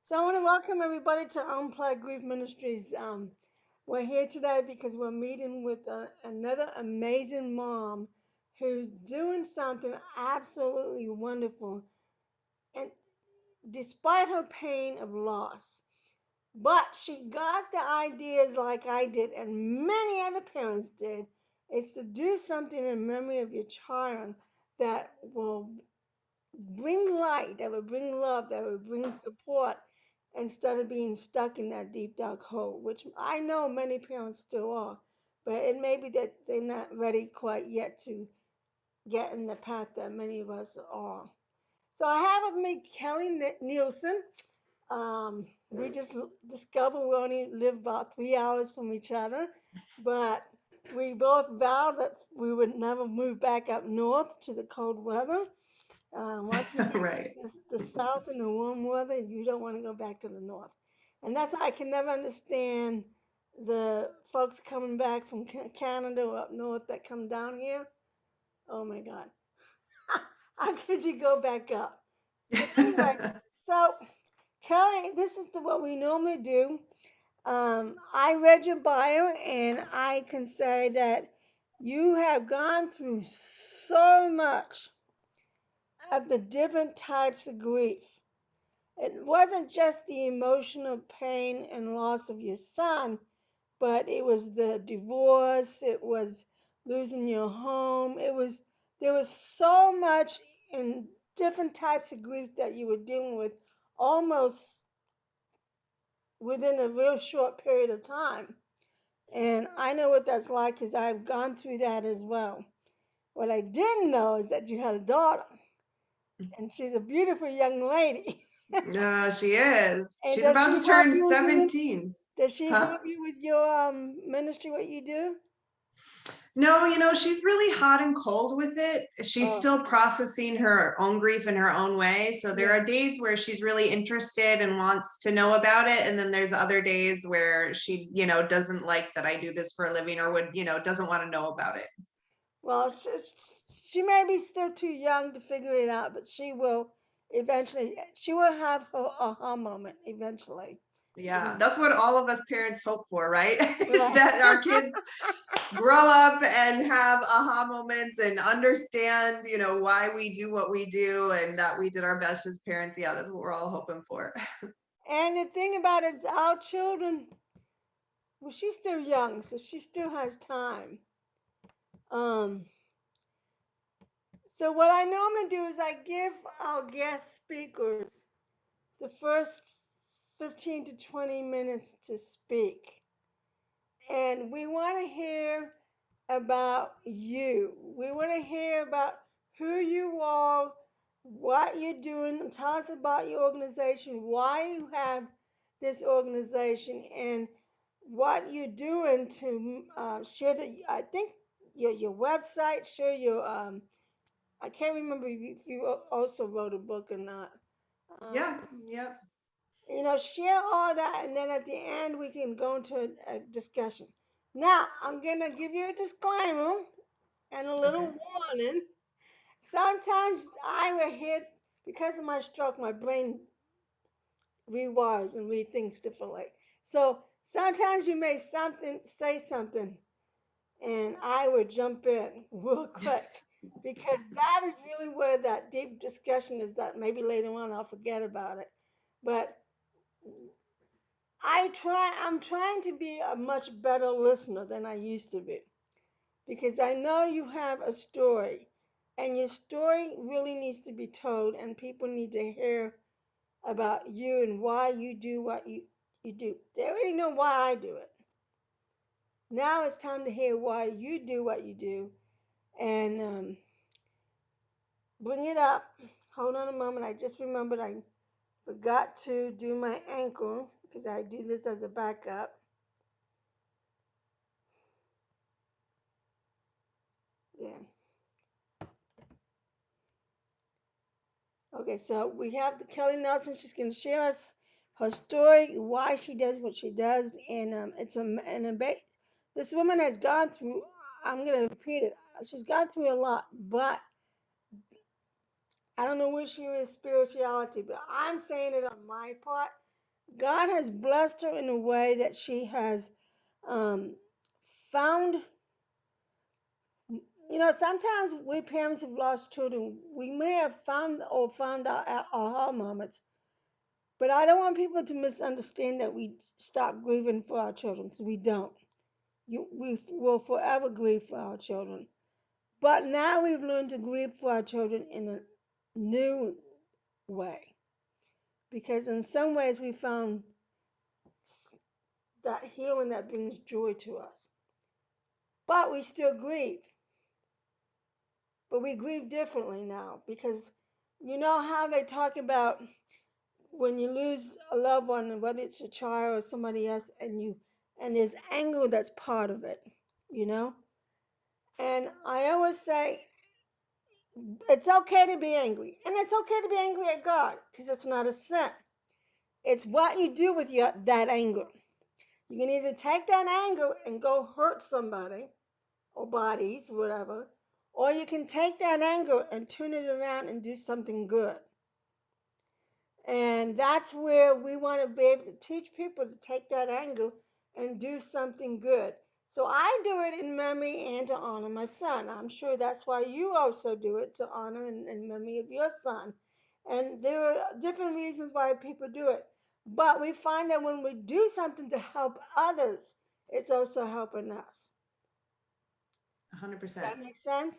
So I want to welcome everybody to Unplugged Grief Ministries. We're here today because we're meeting with another amazing mom who's doing something absolutely wonderful, and despite her pain of loss, but she got the ideas like I did, and many other parents did. It's to do something in memory of your child that will bring light, that would bring love, that would bring support instead of being stuck in that deep dark hole, which I know many parents still are, but it may be that they're not ready quite yet to get in the path that many of us are. So I have with me Kelli Nielson. We just discovered we only live about 3 hours from each other, but we both vowed that we would never move back up north to the cold weather. Once we get used Right. to the south and the warm weather, you don't want to go back to the north. And that's why I can never understand the folks coming back from Canada or up north that come down here. Oh my God. How could you go back up? But anyway, so Kelly, this is what we normally do. I read your bio, and I can say that you have gone through so much of the different types of grief. It wasn't just the emotional pain and loss of your son, but it was the divorce, it was losing your home. There was so much in different types of grief that you were dealing with almost within a real short period of time. And I know what that's like because I've gone through that as well. What I didn't know is that you had a daughter, and she's a beautiful young lady. She is. And She's does about she to help turn you with your 17. does she Huh? help you with your ministry, what you do? No, she's really hot and cold with it. She's Oh, still processing her own grief in her own way. So there yeah. are days where she's really interested and wants to know about it. And then there's other days where she, doesn't like that I do this for a living or would, doesn't want to know about it. Well, she may be still too young to figure it out, but she will eventually. She will have her aha moment eventually. You Yeah, know. that's what all of us parents hope for, right? Is Right. that our kids grow up and have aha moments and understand, why we do what we do and that we did our best as parents. Yeah, that's what we're all hoping for. And the thing about it is, our children. Well, she's still young, so she still has time. Um. So what I normally do is I give our guest speakers the first 15 to 20 minutes to speak. And we want to hear about you. We want to hear about who you are, what you're doing. Tell us about your organization, why you have this organization, and what you're doing to share the. I think your website, share your. I can't remember if you also wrote a book or not. Um, Yeah, yeah. share all that, and then at the end we can go into a discussion. Now, I'm gonna give you a disclaimer and a little Okay. warning. Sometimes I will hit because of my stroke, my brain rewires and rethinks differently. So sometimes you may something say something, and I will jump in real quick because that is really where that deep discussion is. That maybe later on I'll forget about it, but I'm trying to be a much better listener than I used to be because I know you have a story and your story really needs to be told and people need to hear about you and why you do what you do. They already know why I do it. Now it's time to hear why you do what you do and bring it up. Hold on a moment. I just remembered I forgot to do my ankle because I do this as a backup. Yeah. Okay, so we have the Kelli Nelson. She's going to share us her story, why she does what she does, and this woman has gone through. I'm going to repeat it. She's gone through a lot, but I don't know where she is spirituality, but I'm saying it on my part. God has blessed her in a way that she has um, found. Sometimes we parents who've lost children, we may have found our aha moments, but I don't want people to misunderstand that we stop grieving for our children, because we don't. We will forever grieve for our children. But now we've learned to grieve for our children in a new way, because in some ways we found that healing that brings joy to us. But we still grieve. But we grieve differently now, because you know how they talk about when you lose a loved one, whether it's a child or somebody else, and there's anger that's part of it, you know? And I always say it's okay to be angry. And it's okay to be angry at God, because it's not a sin. It's what you do with that anger. You can either take that anger and go hurt somebody or bodies, whatever, or you can take that anger and turn it around and do something good. And that's where we want to be able to teach people to take that anger and do something good. So I do it in memory and to honor my son. I'm sure that's why you also do it, to honor and memory of your son. And there are different reasons why people do it. But we find that when we do something to help others, it's also helping us. Does 100%. that make sense?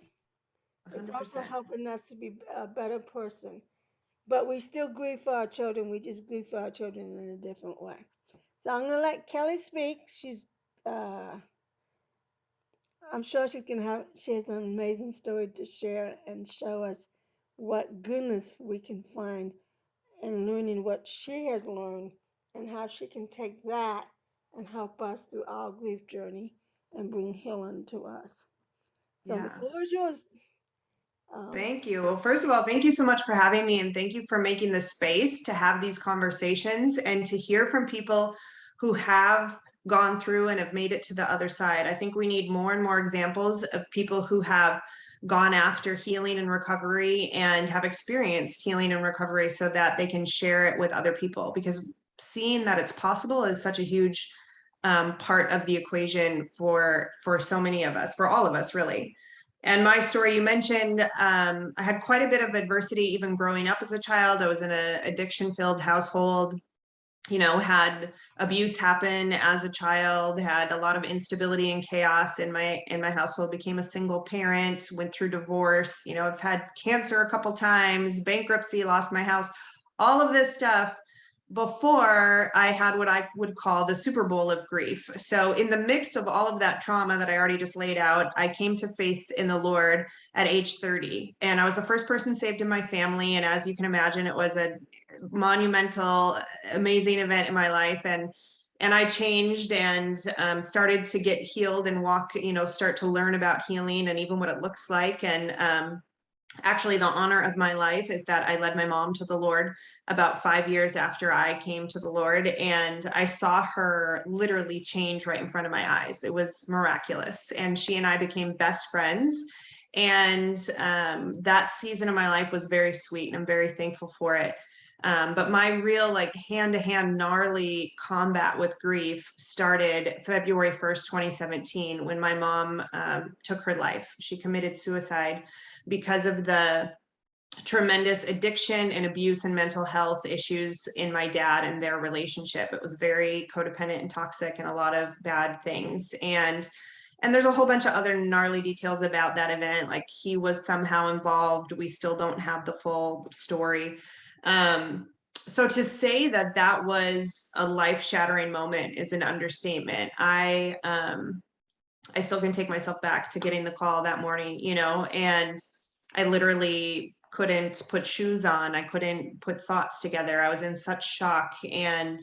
It's also 100%. helping us to be a better person. But we still grieve for our children. We just grieve for our children in a different way. So I'm gonna let Kelli speak. Uh, I'm sure she has an amazing story to share and show us what goodness we can find in learning what she has learned, and how she can take that and help us through our grief journey and bring healing to us. So the Yeah. floor is yours. Um, Thank you. Well, first of all, thank you so much for having me, and thank you for making the space to have these conversations and to hear from people who have gone through and have made it to the other side. I think we need more and more examples of people who have gone after healing and recovery and have experienced healing and recovery, so that they can share it with other people, because seeing that it's possible is such a huge part of the equation for so many of us, for all of us, really. And my story, you mentioned, I had quite a bit of adversity even growing up as a child. I was in an addiction filled household, had abuse happen as a child, had a lot of instability and chaos in my household, became a single parent, went through divorce, I've had cancer a couple times, bankruptcy, lost my house, all of this stuff before I had what I would call the Super Bowl of grief. So, in the mix of all of that trauma that I already just laid out, I came to faith in the Lord at age 30. And I was the first person saved in my family. And as you can imagine, it was a monumental, amazing event in my life. And I changed and started to get healed and walk, start to learn about healing and even what it looks like. And actually, the honor of my life is that I led my mom to the Lord about 5 years after I came to the Lord. And I saw her literally change right in front of my eyes. It was miraculous. And she and I became best friends. And that season of my life was very sweet, and I'm very thankful for it. But my real, like, hand-to-hand gnarly combat with grief started February 1st, 2017, when my mom took her life. She committed suicide because of the tremendous addiction and abuse and mental health issues in my dad and their relationship. It was very codependent and toxic and a lot of bad things. And there's a whole bunch of other gnarly details about that event. Like, he was somehow involved. We still don't have the full story. So to say that that was a life-shattering moment is an understatement. I still can take myself back to getting the call that morning, and I literally couldn't put shoes on. I couldn't put thoughts together. I was in such shock. And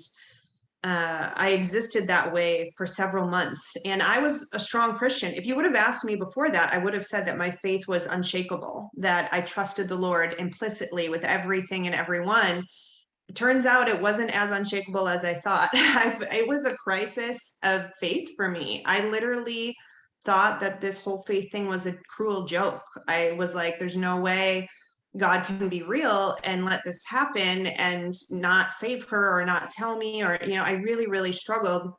I existed that way for several months. And I was a strong Christian. If you would have asked me before that, I would have said that my faith was unshakable, that I trusted the Lord implicitly with everything and everyone. It turns out it wasn't as unshakable as I thought. It was a crisis of faith for me. I literally thought that this whole faith thing was a cruel joke. I was like, there's no way God can be real and let this happen and not save her or not tell me, or, I really, really struggled.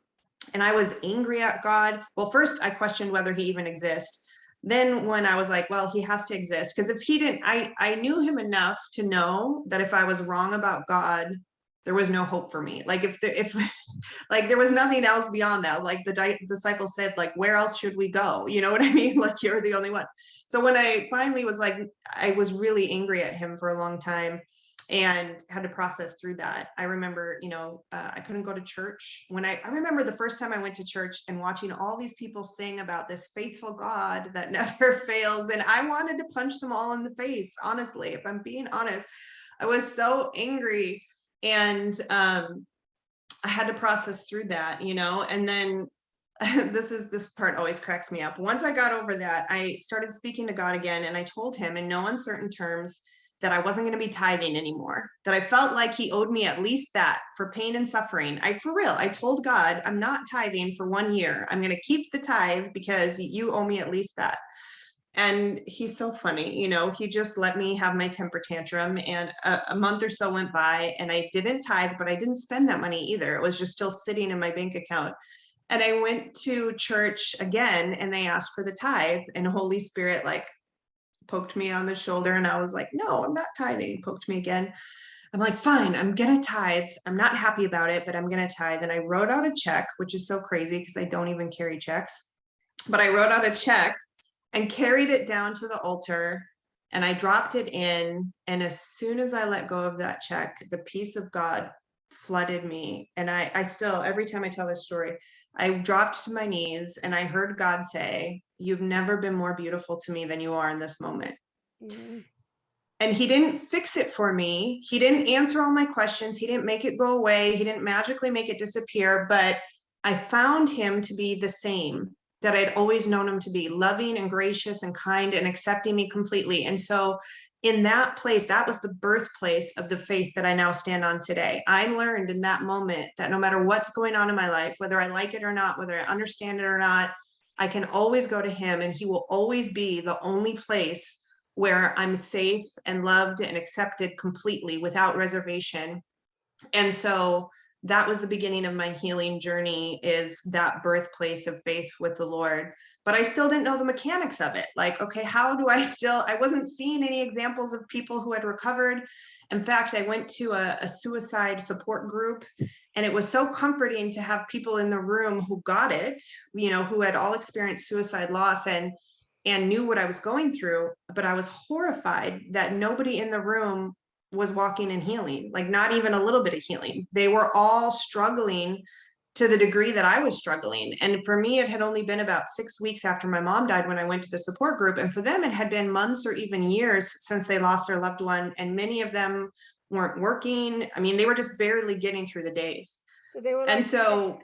And I was angry at God. Well, first I questioned whether he even exists. Then when I was like, well, he has to exist, because if he didn't, I knew him enough to know that if I was wrong about God, there was no hope for me. Like if like there was nothing else beyond that. Like the disciples said, like, where else should we go? You know what I mean? Like, you're the only one. So when I finally was like, I was really angry at him for a long time and had to process through that. I remember, I couldn't go to church. I remember the first time I went to church and watching all these people sing about this faithful God that never fails. And I wanted to punch them all in the face. Honestly, if I'm being honest, I was so angry. And I had to process through that, and then this part always cracks me up. Once I got over that, I started speaking to God again, and I told him in no uncertain terms that I wasn't going to be tithing anymore, that I felt like he owed me at least that for pain and suffering. For real, I told God, I'm not tithing for 1 year. I'm going to keep the tithe because you owe me at least that. And he's so funny, he just let me have my temper tantrum. And a month or so went by and I didn't tithe, but I didn't spend that money either. It was just still sitting in my bank account. And I went to church again and they asked for the tithe, and the Holy Spirit like poked me on the shoulder and I was like, no, I'm not tithing. Poked me again. I'm like, fine, I'm going to tithe. I'm not happy about it, but I'm going to tithe. And I wrote out a check, which is so crazy because I don't even carry checks. But I wrote out a check and carried it down to the altar and I dropped it in. And as soon as I let go of that check, the peace of God flooded me. And I still, every time I tell this story, I dropped to my knees and I heard God say, you've never been more beautiful to me than you are in this moment. Mm-hmm. And he didn't fix it for me. He didn't answer all my questions. He didn't make it go away. He didn't magically make it disappear, but I found him to be the same that I'd always known him to be, loving and gracious and kind and accepting me completely. And so in that place, that was the birthplace of the faith that I now stand on today. I learned in that moment that no matter what's going on in my life, whether I like it or not, whether I understand it or not, I can always go to him and he will always be the only place where I'm safe and loved and accepted completely without reservation. And so that was the beginning of my healing journey, is that birthplace of faith with the Lord. But I still didn't know the mechanics of it. Like, okay, I wasn't seeing any examples of people who had recovered. In fact, I went to a suicide support group, and it was so comforting to have people in the room who got it, who had all experienced suicide loss and knew what I was going through. But I was horrified that nobody in the room was walking in healing, like not even a little bit of healing. They were all struggling to the degree that I was struggling. And for me, it had only been about 6 weeks after my mom died when I went to the support group. And for them, it had been months or even years since they lost their loved one. And many of them weren't working. I mean, they were just barely getting through the days. So they were And like so,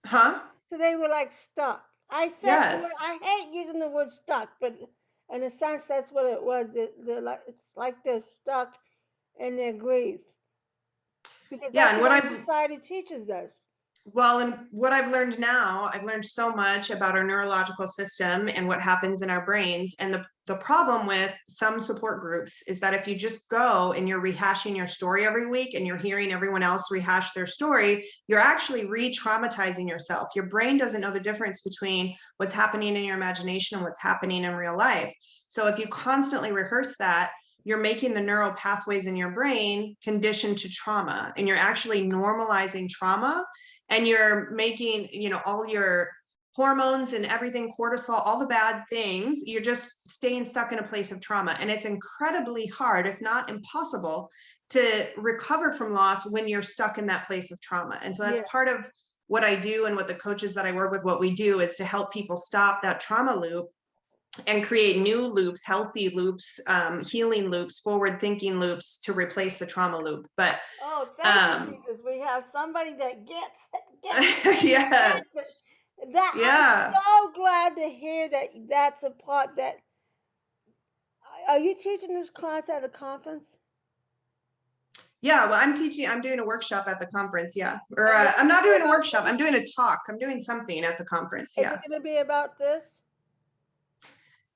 stuck. huh? So they were like stuck. I said the word. Yes. I hate using the word stuck, but in a sense, that's what it was. They're like, it's like they're stuck in their grief because Yeah. that's And what what our I've society teaches us. Well, and what I've learned now, I've learned so much about our neurological system and what happens in our brains. And the problem with some support groups is that if you just go and you're rehashing your story every week and you're hearing everyone else rehash their story, you're actually re-traumatizing yourself. Your brain doesn't know the difference between what's happening in your imagination and what's happening in real life. So if you constantly rehearse that, you're making the neural pathways in your brain conditioned to trauma, and you're actually normalizing trauma, and you're making, all your hormones and everything, cortisol, all the bad things, you're just staying stuck in a place of trauma. And it's incredibly hard, if not impossible, to recover from loss when you're stuck in that place of trauma. And so that's Yes. part of what I do, and what the coaches that I work with, what we do is to help people stop that trauma loop and create new loops, healthy loops, healing loops, forward thinking loops to replace the trauma loop. But Oh, thank you, um, Jesus. We have somebody that gets it, gets it, yes, gets it. That I'm yeah. so glad to hear that. That's a part that. Are you teaching this class at a conference? Yeah, well, I'm doing a workshop at the conference. Yeah. Or And it's I'm gonna not be doing a about workshop. I'm this. doing a talk. I'm doing something at the conference. Is it Yeah. gonna be about this?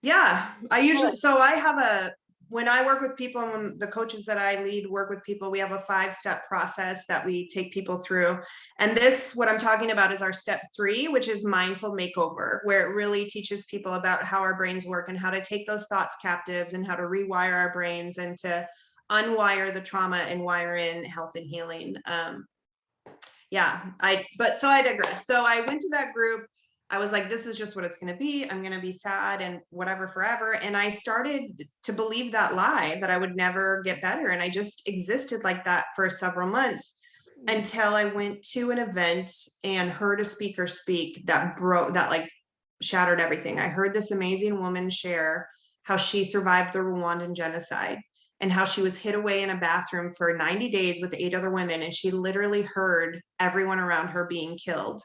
Yeah. Oh, So I have when I work with people, and when the coaches that I lead work with people, we have a 5-step process that we take people through. And this, what I'm talking about, is our step 3, which is mindful makeover, where it really teaches people about how our brains work and how to take those thoughts captives and how to rewire our brains and to unwire the trauma and wire in health and healing. So I digress. So I went to that group. I was like, this is just what it's going to be. I'm going to be sad and whatever forever. And I started to believe that lie that I would never get better. And I just existed like that for several months until I went to an event and heard a speaker speak that like shattered everything. I heard this amazing woman share how she survived the Rwandan genocide and how she was hid away in a bathroom for 90 days with 8 other women. And she literally heard everyone around her being killed.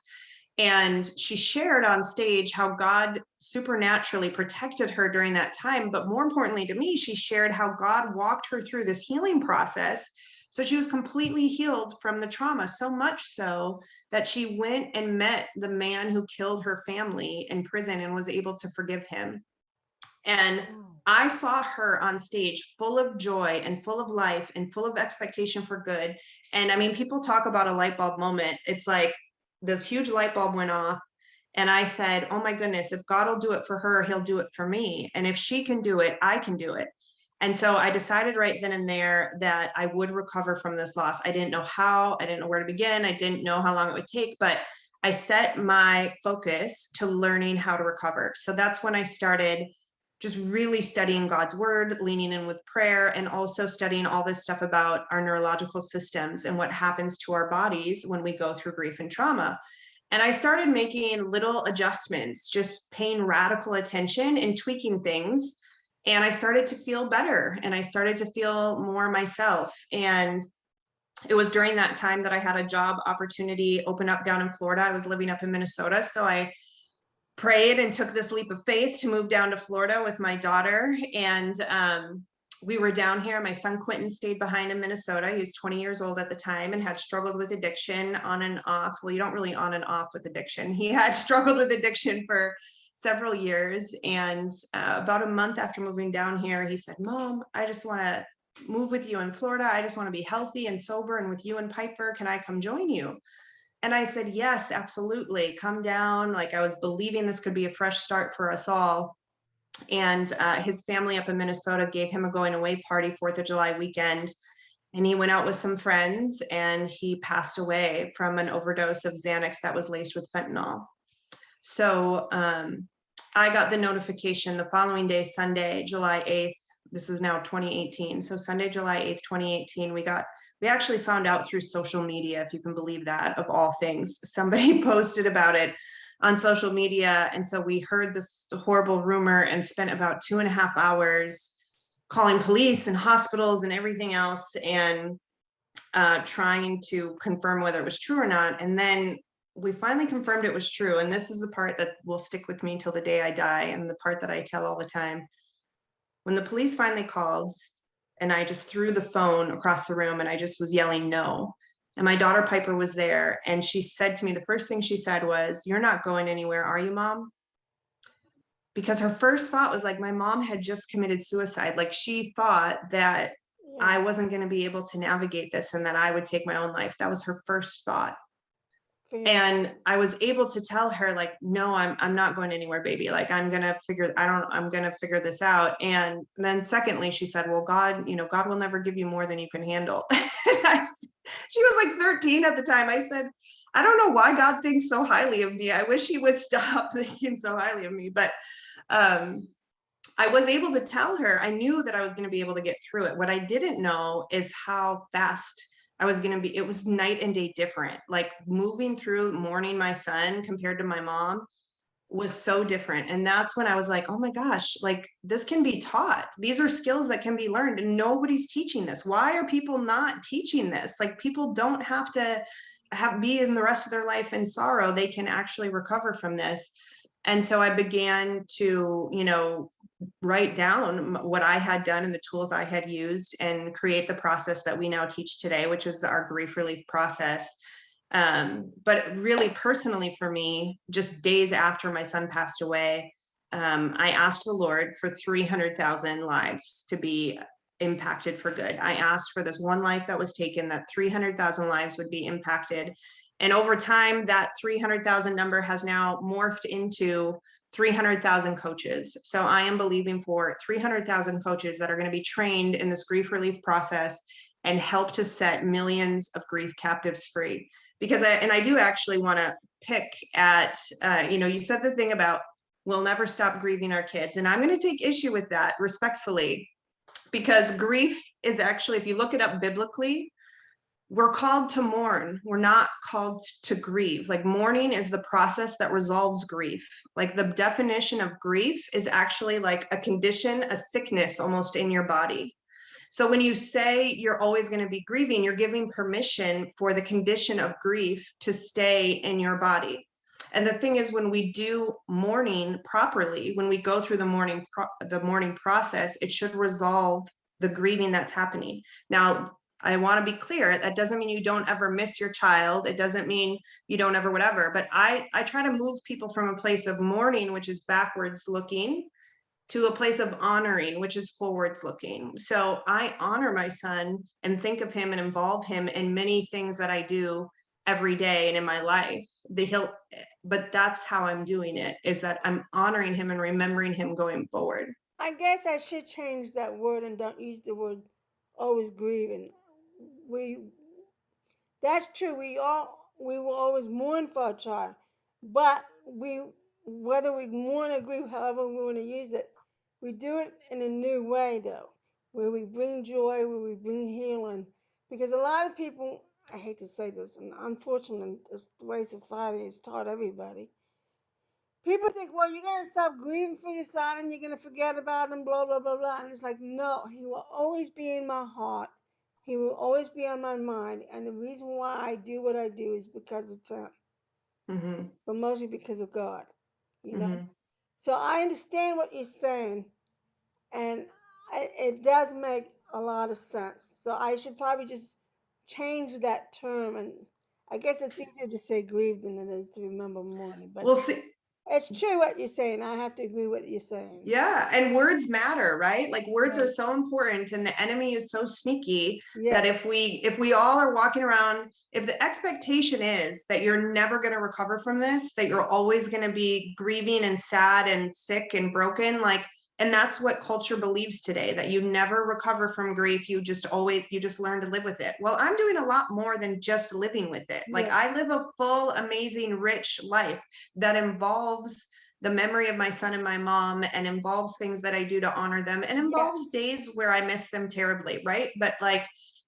And she shared on stage how God supernaturally protected her during that time. But more importantly to me, she shared how God walked her through this healing process. So she was completely healed from the trauma, so much so that she went and met the man who killed her family in prison and was able to forgive him. And I saw her on stage full of joy and full of life and full of expectation for good. And I mean, people talk about a light bulb moment. It's like this huge light bulb went off. And I said, oh my goodness, if God will do it for her, he'll do it for me. And if she can do it, I can do it. And so I decided right then and there that I would recover from this loss. I didn't know how, I didn't know where to begin. I didn't know how long it would take, but I set my focus to learning how to recover. So that's when I started just really studying God's word, leaning in with prayer, and also studying all this stuff about our neurological systems and what happens to our bodies when we go through grief and trauma. And I started making little adjustments, just paying radical attention and tweaking things. And I started to feel better and I started to feel more myself. And it was during that time that I had a job opportunity open up down in Florida. I was living up in Minnesota. So I prayed and took this leap of faith to move down to Florida with my daughter. And we were down here. My son Quentin stayed behind in Minnesota. He was 20 years old at the time and had struggled with addiction on and off. Well, you don't really on and off with addiction. He had struggled with addiction for several years. And about a month after moving down here, he said, Mom, I just want to move with you in Florida. I just want to be healthy and sober and with you and Piper. Can I come join you? And I said, yes, absolutely. Come down. Like I was believing this could be a fresh start for us all. And his family up in Minnesota gave him a going away party 4th of July weekend. And he went out with some friends and he passed away from an overdose of Xanax that was laced with fentanyl. So I got the notification the following day, Sunday, July 8th. This is now 2018. So Sunday, July 8th, 2018, we actually found out through social media, if you can believe that, of all things. Somebody posted about it on social media. And so we heard this horrible rumor and spent about 2.5 hours calling police and hospitals and everything else and trying to confirm whether it was true or not. And then we finally confirmed it was true. And this is the part that will stick with me till the day I die, and the part that I tell all the time. When the police finally called, and I just threw the phone across the room and I just was yelling no. And my daughter Piper was there and she said to me, the first thing she said was, "You're not going anywhere, are you, Mom?" Because her first thought was like, my mom had just committed suicide. Like she thought that I wasn't going to be able to navigate this and that I would take my own life. That was her first thought. And I was able to tell her like, no, I'm not going anywhere, baby. Like I'm going to figure this out. And then secondly, she said, well, God will never give you more than you can handle. She was like 13 at the time. I said, I don't know why God thinks so highly of me. I wish he would stop thinking so highly of me. But I was able to tell her, I knew that I was going to be able to get through it. What I didn't know is how fast I was going to be. It was night and day different. Like moving through mourning my son compared to my mom was so different. And that's when I was like, oh my gosh, like this can be taught. These are skills that can be learned and nobody's teaching this. Why are people not teaching this? Like people don't have to be in the rest of their life in sorrow. They can actually recover from this. And so I began to, write down what I had done and the tools I had used and create the process that we now teach today, which is our grief relief process. But really personally for me, just days after my son passed away, I asked the Lord for 300,000 lives to be impacted for good. I asked for this one life that was taken, that 300,000 lives would be impacted. And over time, that 300,000 number has now morphed into 300,000 coaches. So I am believing for 300,000 coaches that are going to be trained in this grief relief process and help to set millions of grief captives free. Because I do actually want to pick at, you said the thing about we'll never stop grieving our kids. And I'm going to take issue with that respectfully, because grief is actually, if you look it up biblically, we're called to mourn. We're not called to grieve. Like mourning is the process that resolves grief. Like the definition of grief is actually like a condition, a sickness almost in your body. So when you say you're always going to be grieving, you're giving permission for the condition of grief to stay in your body. And the thing is, when we do mourning properly, when we go through the mourning process, it should resolve the grieving that's happening. Now, I want to be clear, that doesn't mean you don't ever miss your child. It doesn't mean you don't ever whatever. But I try to move people from a place of mourning, which is backwards looking, to a place of honoring, which is forwards looking. So I honor my son and think of him and involve him in many things that I do every day and in my life. But that's how I'm doing it, is that I'm honoring him and remembering him going forward. I guess I should change that word and don't use the word always grieving. We That's true. We will always mourn for our child, but we whether we mourn or grieve, however we want to use it, we do it in a new way though, where we bring joy, where we bring healing. Because a lot of people, I hate to say this, and unfortunately, it's the way society has taught everybody. People think, well, you're gonna stop grieving for your son and you're gonna forget about him, blah blah blah blah. And it's like, no, he will always be in my heart. He will always be on my mind. And the reason why I do what I do is because of him, Mm-hmm. but mostly because of God, you know. Mm-hmm. So I understand what you're saying, and it does make a lot of sense. So I should probably just change that term. And I guess it's easier to say grieve than it is to remember mourning. But We'll see. it's true what you're saying. I have to agree with what you're saying. Yeah, and words matter, right? Like words are Right. so important, and the enemy is so sneaky that Yes. if we all are walking around, if the expectation is that you're never going to recover from this, that you're always going to be grieving and sad and sick and broken, like, and that's what culture believes today, that you never recover from grief, you just learn to live with it. Well, I'm doing a lot more than just living with it. Like Yes. I live a full, amazing, rich life that involves the memory of my son and my mom, and involves things that I do to honor them, and Yes. involves days where I miss them terribly, right? But like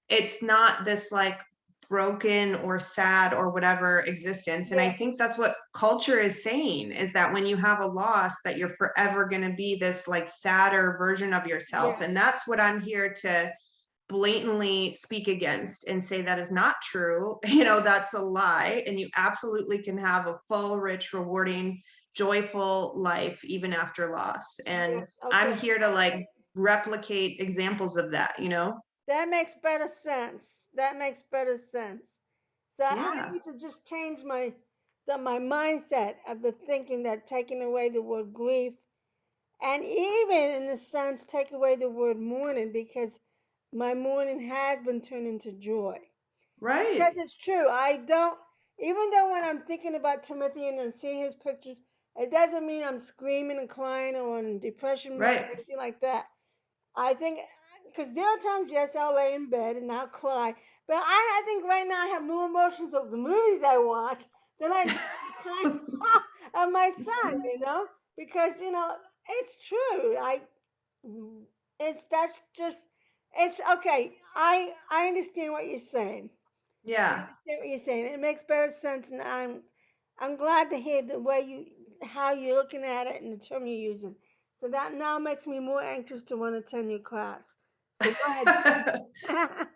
it's not this like broken or sad or whatever existence. And I think Yes. that's what culture is saying, is that when you have a loss, that you're forever going to be this like sadder version of yourself. Yes. And that's what I'm here to blatantly speak against and say that is not true. That's a lie. And you absolutely can have a full, rich, rewarding, joyful life even after loss. And Yes. I'm Okay. here to like replicate examples of that. That makes better sense. That makes better sense. So I Yeah. need to just change my mindset of the thinking that taking away the word grief, and even in a sense take away the word mourning, because my mourning has been turned into joy. Because Right. it's true. I don't, even though when I'm thinking about Timothy and I'm seeing his pictures, it doesn't mean I'm screaming and crying or in depression mode Right. or anything like that. I think, because there are times, yes, I'll lay in bed and I'll cry. But I think right now I have more emotions of the movies I watch than I do crying of my son, because, it's true. That's just, it's okay. I understand what you're saying. I Yeah. understand what you're saying. It makes better sense, and I'm glad to hear the way how you're looking at it and the term you're using. So that now makes me more anxious to want to attend your class. So go ahead.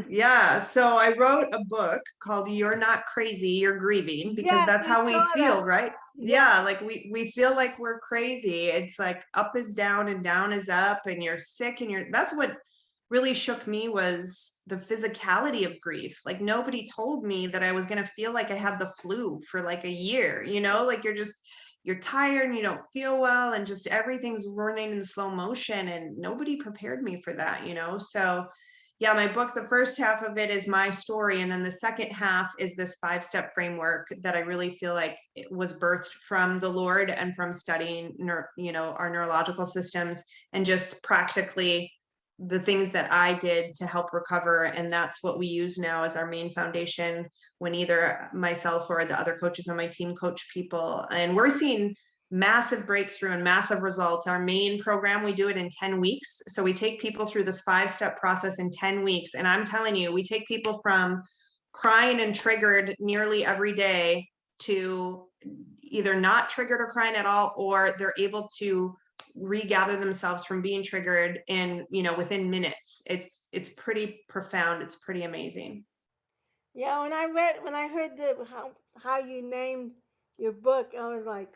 Yeah, so I wrote a book called You're Not Crazy, You're Grieving, because Yes, that's I how we saw that. feel, right? Yeah, Yeah, like we feel like we're crazy. It's like up is down and down is up, and you're sick, and that's what really shook me, was the physicality of grief. Like nobody told me that I was going to feel like I had the flu for like a year, like you're tired and you don't feel well and just everything's running in slow motion, and nobody prepared me for that, So yeah, my book, the first half of it is my story, and then the second half is this 5-step framework that I really feel like it was birthed from the Lord and from studying our neurological systems, and just practically the things that I did to help recover. And that's what we use now as our main foundation when either myself or the other coaches on my team coach people. And we're seeing massive breakthrough and massive results. Our main program, we do it in 10 weeks. So we take people through this 5-step process in 10 weeks. And I'm telling you, we take people from crying and triggered nearly every day to either not triggered or crying at all, or they're able to regather themselves from being triggered in within minutes. It's pretty profound. It's pretty amazing. Yeah, when I heard how you named your book, I was like,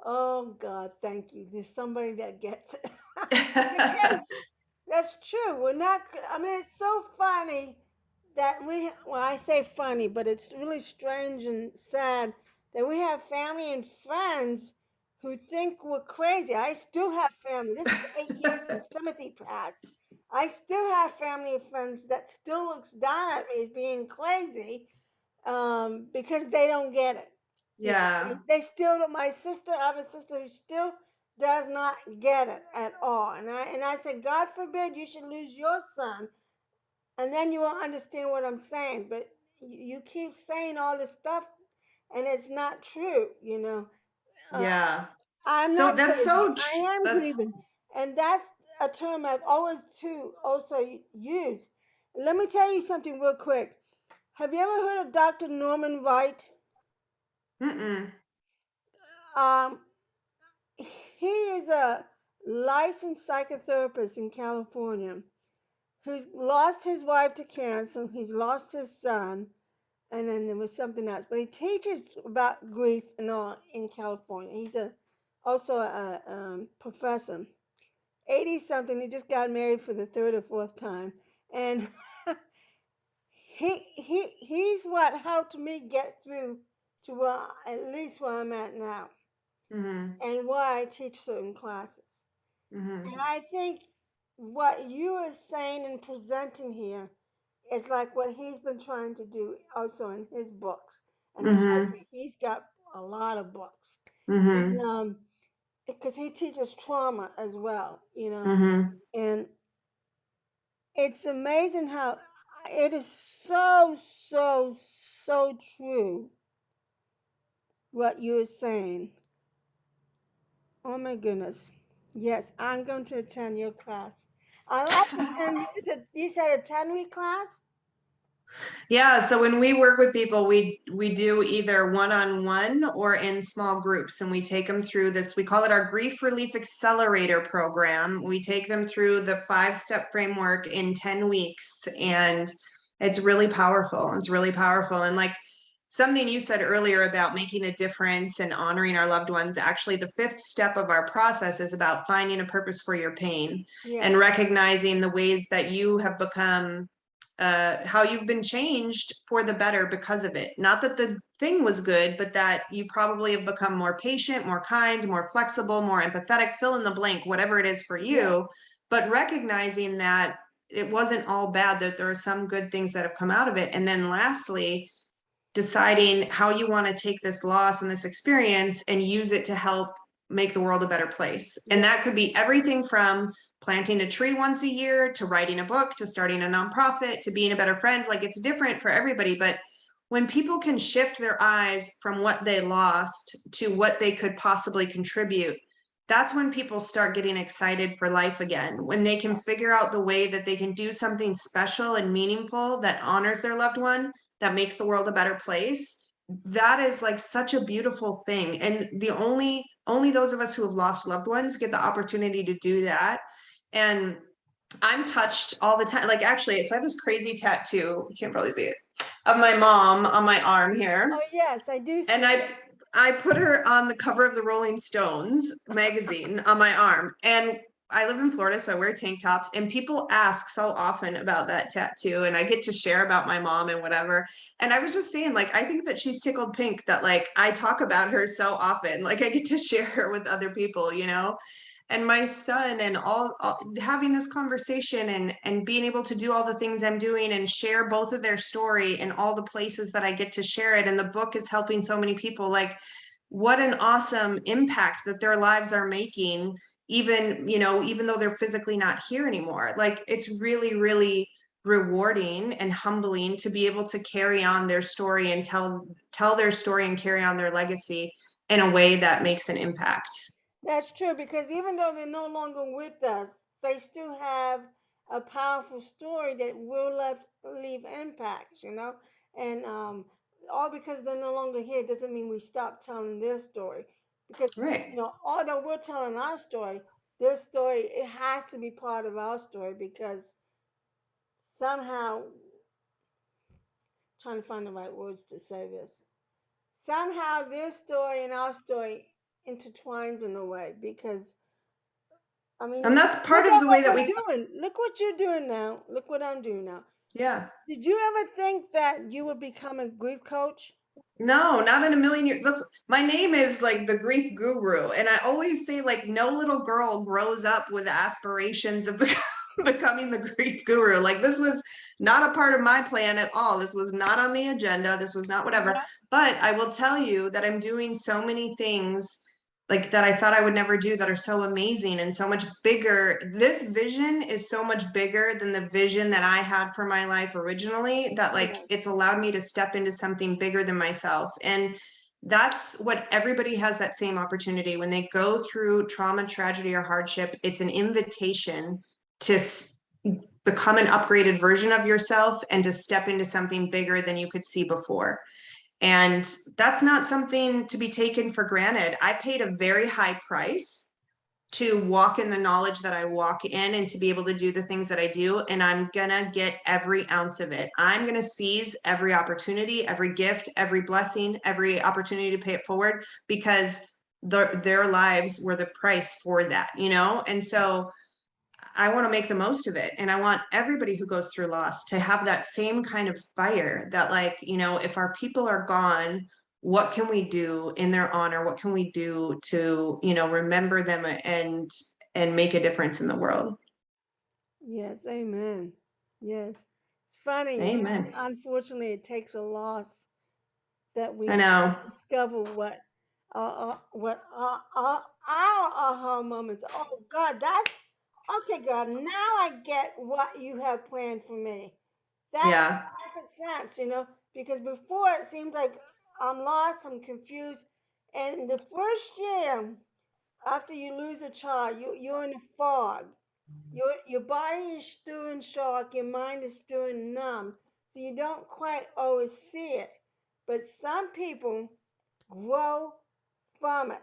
oh God, thank you. There's somebody that gets it. Because that's true. We're not. I mean, it's so funny that well, I say funny, but it's really strange and sad that we have family and friends who think we're crazy. I still have family. This is 8 years since Timothy passed. I still have family and friends that still looks down at me as being crazy, because they don't get it. You know, Yeah, they still, my sister, I have a sister who still does not get it at all. And I said, God forbid you should lose your son, and then you will understand what I'm saying. But you keep saying all this stuff, and it's not true. Uh, yeah. I'm So not that's crazy. so I tr- am that's grieving, and that's a term I've always too also used. Let me tell you something real quick. Have you ever heard of Dr. Norman Wright? mm-mm, Um, he is a licensed psychotherapist in California who's lost his wife to cancer, he's lost his son, and then there was something else. But he teaches about grief and all in California. He's also a professor. 80 something, he just got married for the third or fourth time. And he's what helped me get through to at least where I'm at now, mm-hmm, and why I teach certain classes. mm-hmm, And I think what you are saying and presenting here is like what he's been trying to do also in his books. And trust mm-hmm, me, he's got a lot of books. And mm-hmm, because he teaches trauma as well. mm-hmm. And it's amazing how it is so, so, so true what you're saying. Oh my goodness. Yes, I'm going to attend your class. I like to attend. Is it you said a 10-week class? Yeah, so when we work with people, we do either one-on-one or in small groups, and we take them through this. We call it our Grief Relief Accelerator program. We take them through the 5-step framework in 10 weeks, and it's really powerful. It's really powerful. And like something you said earlier about making a difference and honoring our loved ones, actually, the 5th step of our process is about finding a purpose for your pain Yes. and recognizing the ways that you have become how you've been changed for the better because of it. Not that the thing was good, but that you probably have become more patient, more kind, more flexible, more empathetic, fill in the blank, whatever it is for Yes. you. But recognizing that it wasn't all bad, that there are some good things that have come out of it. And then lastly, deciding how you want to take this loss and this experience and use it to help make the world a better place. And Yes. that could be everything from planting a tree once a year to writing a book to starting a nonprofit to being a better friend. Like it's different for everybody. But when people can shift their eyes from what they lost to what they could possibly contribute, that's when people start getting excited for life again. When they can figure out the way that they can do something special and meaningful that honors their loved one, that makes the world a better place. That is like such a beautiful thing. And the only those of us who have lost loved ones get the opportunity to do that. And I'm touched all the time. Like actually, so I have this crazy tattoo, you can't probably see it, of my mom on my arm here. Oh yes, I do And see it. I put her on the cover of the Rolling Stones magazine on my arm. And I live in Florida, so I wear tank tops, and people ask so often about that tattoo, and I get to share about my mom and whatever. And I was just saying, like, I think that she's tickled pink that like I talk about her so often, like I get to share her with other people, you know. And my son and all having this conversation and being able to do all the things I'm doing and share both of their story and all the places that I get to share it. And the book is helping so many people. Like, what an awesome impact that their lives are making, even, you know, even though they're physically not here anymore. Like, it's really, really rewarding and humbling to be able to carry on their story and tell their story and carry on their legacy in a way that makes an impact. That's true, because even though they're no longer with us, they still have a powerful story that will leave impacts, you know. And all because they're no longer here doesn't mean we stop telling their story. Because Right. although we're telling our story, their story, it has to be part of our story, because somehow, trying to find the right words to say this, somehow their story and our story intertwines in a way, because I mean, And that's part look of at the way what that we're we, doing. Look what you're doing now. Look what I'm doing now. yeah. Did you ever think that you would become a grief coach? No, not in a million years. That's my name is like the grief guru. And I always say, like, no little girl grows up with aspirations of becoming the grief guru. Like, this was not a part of my plan at all. This was not on the agenda. This was not whatever. Yeah. But I will tell you that I'm doing so many things like that I thought I would never do that are so amazing and so much bigger. This vision is so much bigger than the vision that I had for my life originally, that like Yes. it's allowed me to step into something bigger than myself. And that's what everybody has, that same opportunity when they go through trauma, tragedy, or hardship. It's an invitation to become an upgraded version of yourself and to step into something bigger than you could see before. And that's not something to be taken for granted. I paid a very high price to walk in the knowledge that I walk in and to be able to do the things that I do. And I'm going to get every ounce of it. I'm going to seize every opportunity, every gift, every blessing, every opportunity to pay it forward, because their lives were the price for that, you know? And so I want to make the most of it. And I want everybody who goes through loss to have that same kind of fire that, like, you know, if our people are gone, what can we do in their honor? What can we do to, you know, remember them and make a difference in the world? Yes. Amen. Yes. It's funny. Amen. Unfortunately, it takes a loss that I we know. discover what our aha moments. Oh God, that's okay. God, now I get what you have planned for me. That Yeah. makes perfect sense, because before it seems like I'm lost, I'm confused, and the first year after you lose a child, you're in a fog. Your body is still in shock, your mind is still numb, so you don't quite always see it. But some people grow from it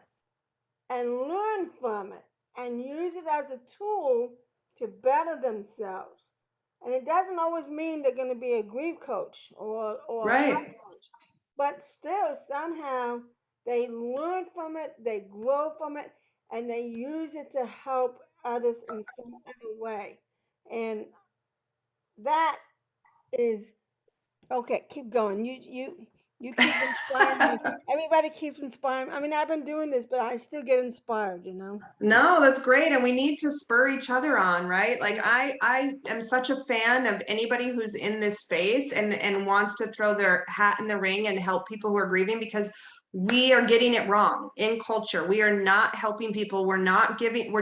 and learn from it and use it as a tool to better themselves. And it doesn't always mean they're going to be a grief coach or a Right. life coach, but still, somehow, they learn from it, they grow from it, and they use it to help others in some other way. And that is okay. Keep going. You keep inspiring me. Everybody keeps inspiring. I mean, I've been doing this, but I still get inspired. No, that's great. And we need to spur each other on, right? Like Yes, I am such a fan of anybody who's in this space and wants to throw their hat in the ring and help people who are grieving, because we are getting it wrong in culture. We are not helping people. We're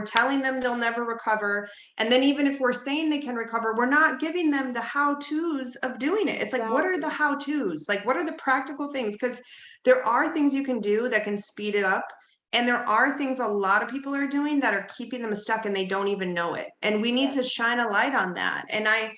telling them they'll never recover. And then even if we're saying they can recover, we're not giving them the how-tos of doing it. It's like, what are the exactly. how-tos? Like, what are the practical things? Because there are things you can do that can speed it up, and there are things a lot of people are doing that are keeping them stuck and they don't even know it. And we need Yes, to shine a light on that. And I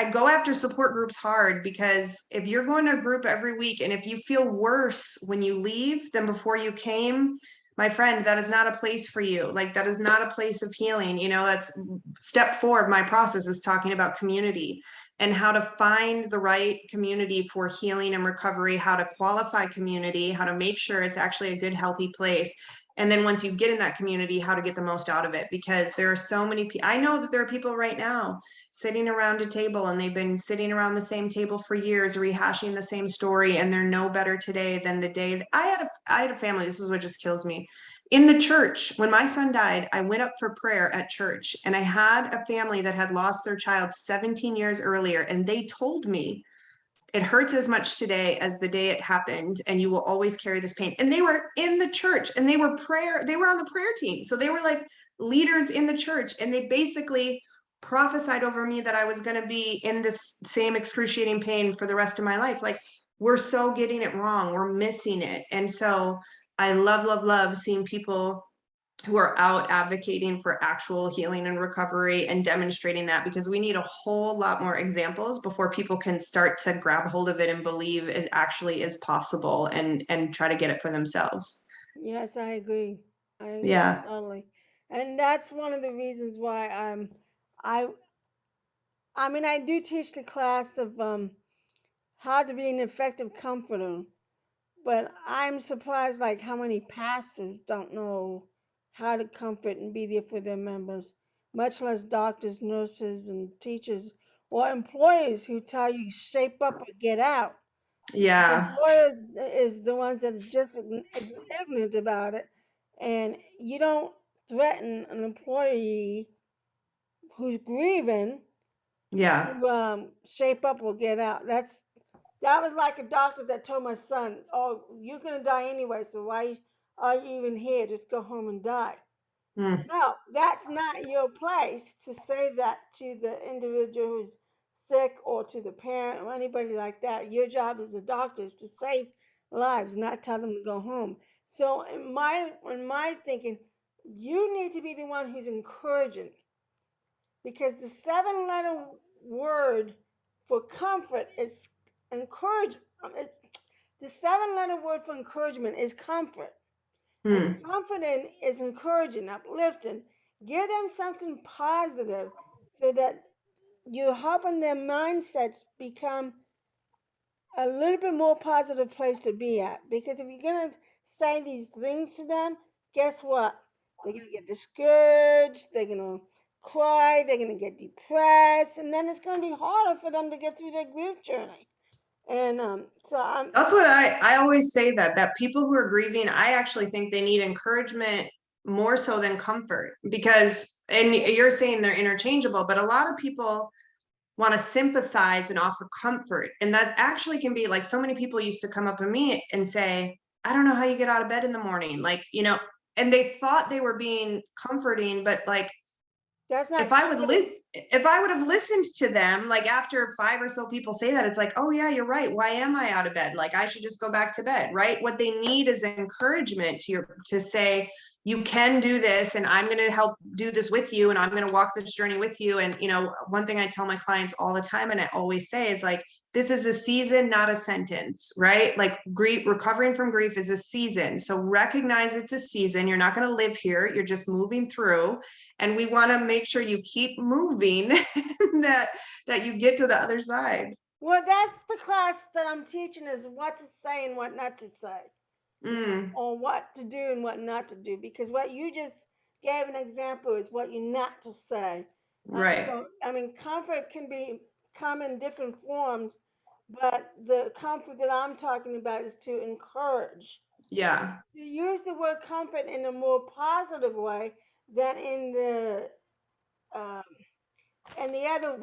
go after support groups hard, because if you're going to a group every week and if you feel worse when you leave than before you came, my friend, that is not a place for you. Like, that is not a place of healing. You know, that's step 4 of my process, is talking about community and how to find the right community for healing and recovery, how to qualify community, how to make sure it's actually a good, healthy place. And then once you get in that community, how to get the most out of it, because there are so many people. I know that there are people right now sitting around a table, and they've been sitting around the same table for years, rehashing the same story, and they're no better today than the day that I had a family. This is what just kills me. In the church, when my son died, I went up for prayer at church, and I had a family that had lost their child 17 years earlier, and they told me, it hurts as much today as the day it happened, and you will always carry this pain. And they were in the church, and they were on the prayer team, so they were like leaders in the church, and they basically prophesied over me that I was going to be in this same excruciating pain for the rest of my life. Like, we're so getting it wrong, we're missing it. And so I love seeing people who are out advocating for actual healing and recovery and demonstrating that, because we need a whole lot more examples before people can start to grab hold of it and believe it actually is possible, and try to get it for themselves. Yes, I agree. I agree Yeah. totally. And that's one of the reasons why I I mean I do teach the class of how to be an effective comforter, but I'm surprised like how many pastors don't know how to comfort and be there for their members, much less doctors, nurses, and teachers or employers who tell you shape up or get out. The Yeah. employers is the ones that are just ignorant about it, and you don't threaten an employee who's grieving Yeah. to shape up or get out. That was like a doctor that told my son, "Oh, you're gonna die anyway, so why are you even here? Just go home and die." Mm. No, that's not your place to say that to the individual who's sick or to the parent or anybody like that. Your job as a doctor is to save lives, not tell them to go home. So in my thinking, you need to be the one who's encouraging, because the seven-letter word for comfort is encourage. It's, the seven-letter word for encouragement is comfort. And Mm. confident is encouraging, uplifting. Give them something positive so that you're helping their mindsets become a little bit more positive place to be at. Because if you're going to say these things to them, guess what? They're going to get discouraged, they're going to cry, they're going to get depressed, and then it's going to be harder for them to get through their grief journey. And so I'm, That's what I always say, that people who are grieving, I actually think they need encouragement more so than comfort, because, and you're saying they're interchangeable, but a lot of people want to sympathize and offer comfort. And that actually can be like, so many people used to come up to me and say, I don't know how you get out of bed in the morning. Like, and they thought they were being comforting, but like, that's if not I would comforting. listen, if I would have listened to them, like after five or so people say that, it's like, oh yeah, you're right. Why am I out of bed? Like, I should just go back to bed, right? What they need is encouragement to say, you can do this, and I'm going to help do this with you, and I'm going to walk this journey with you. And one thing I tell my clients all the time, and I always say, is like, this is a season, not a sentence, right? Like, recovering from grief is a season. So recognize it's a season. You're not going to live here. You're just moving through, and we want to make sure you keep moving, that you get to the other side. Well, that's the class that I'm teaching, is what to say and what not to say, Mm, or what to do and what not to do. Because what you just gave an example is what you not to say. right. So, I mean, comfort can come in different forms, but the comfort that I'm talking about is to encourage. Yeah. You use the word comfort in a more positive way than in the um, other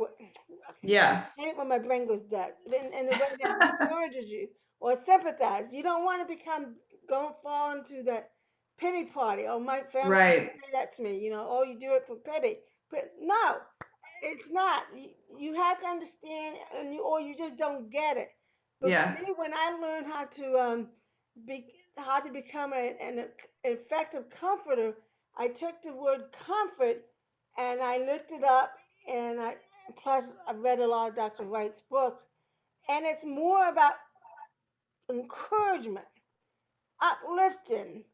Yeah. hate it when my brain goes dead. In the way that discourages you or sympathize. You don't want to go fall into that pity party. Oh, my family Right. say that to me. Oh, you do it for pity. But no, it's not. You have to understand, or you just don't get it. But for Yeah. me, when I learned how to become an effective comforter, I took the word comfort and I looked it up, and plus I've read a lot of Dr. Wright's books, and it's more about encouragement, uplifting,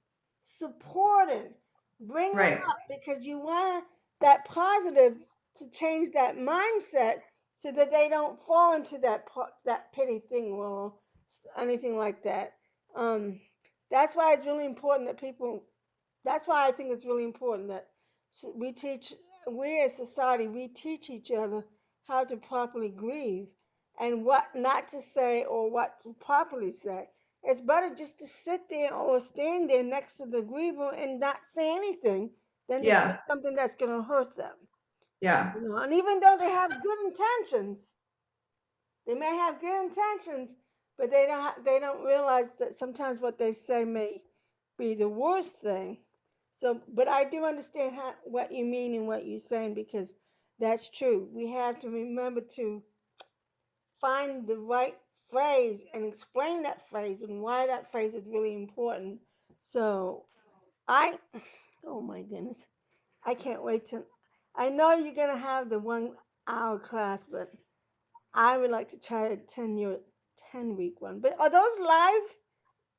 supporting, bring them Right. up, because you want that positive to change that mindset so that they don't fall into that pity thing or anything like that. Um, that's why it's really important that people That's why I think it's really important that we teach, we as society, we teach each other how to properly grieve and what not to say or what to properly say. It's better just to sit there or stand there next to the griever and not say anything than to say Yeah. something that's going to hurt them. Yeah. You know, and even though they have good intentions, they may have good intentions, but they don't realize that sometimes what they say may be the worst thing. So, but I do understand what you mean and what you're saying because that's true. We have to remember to find the right phrase and explain that phrase and why that phrase is really important. So, I, oh my goodness, I can't wait to. I know you're gonna have the 1 hour class, but I would like to try to attend your 10-week one. But are those live?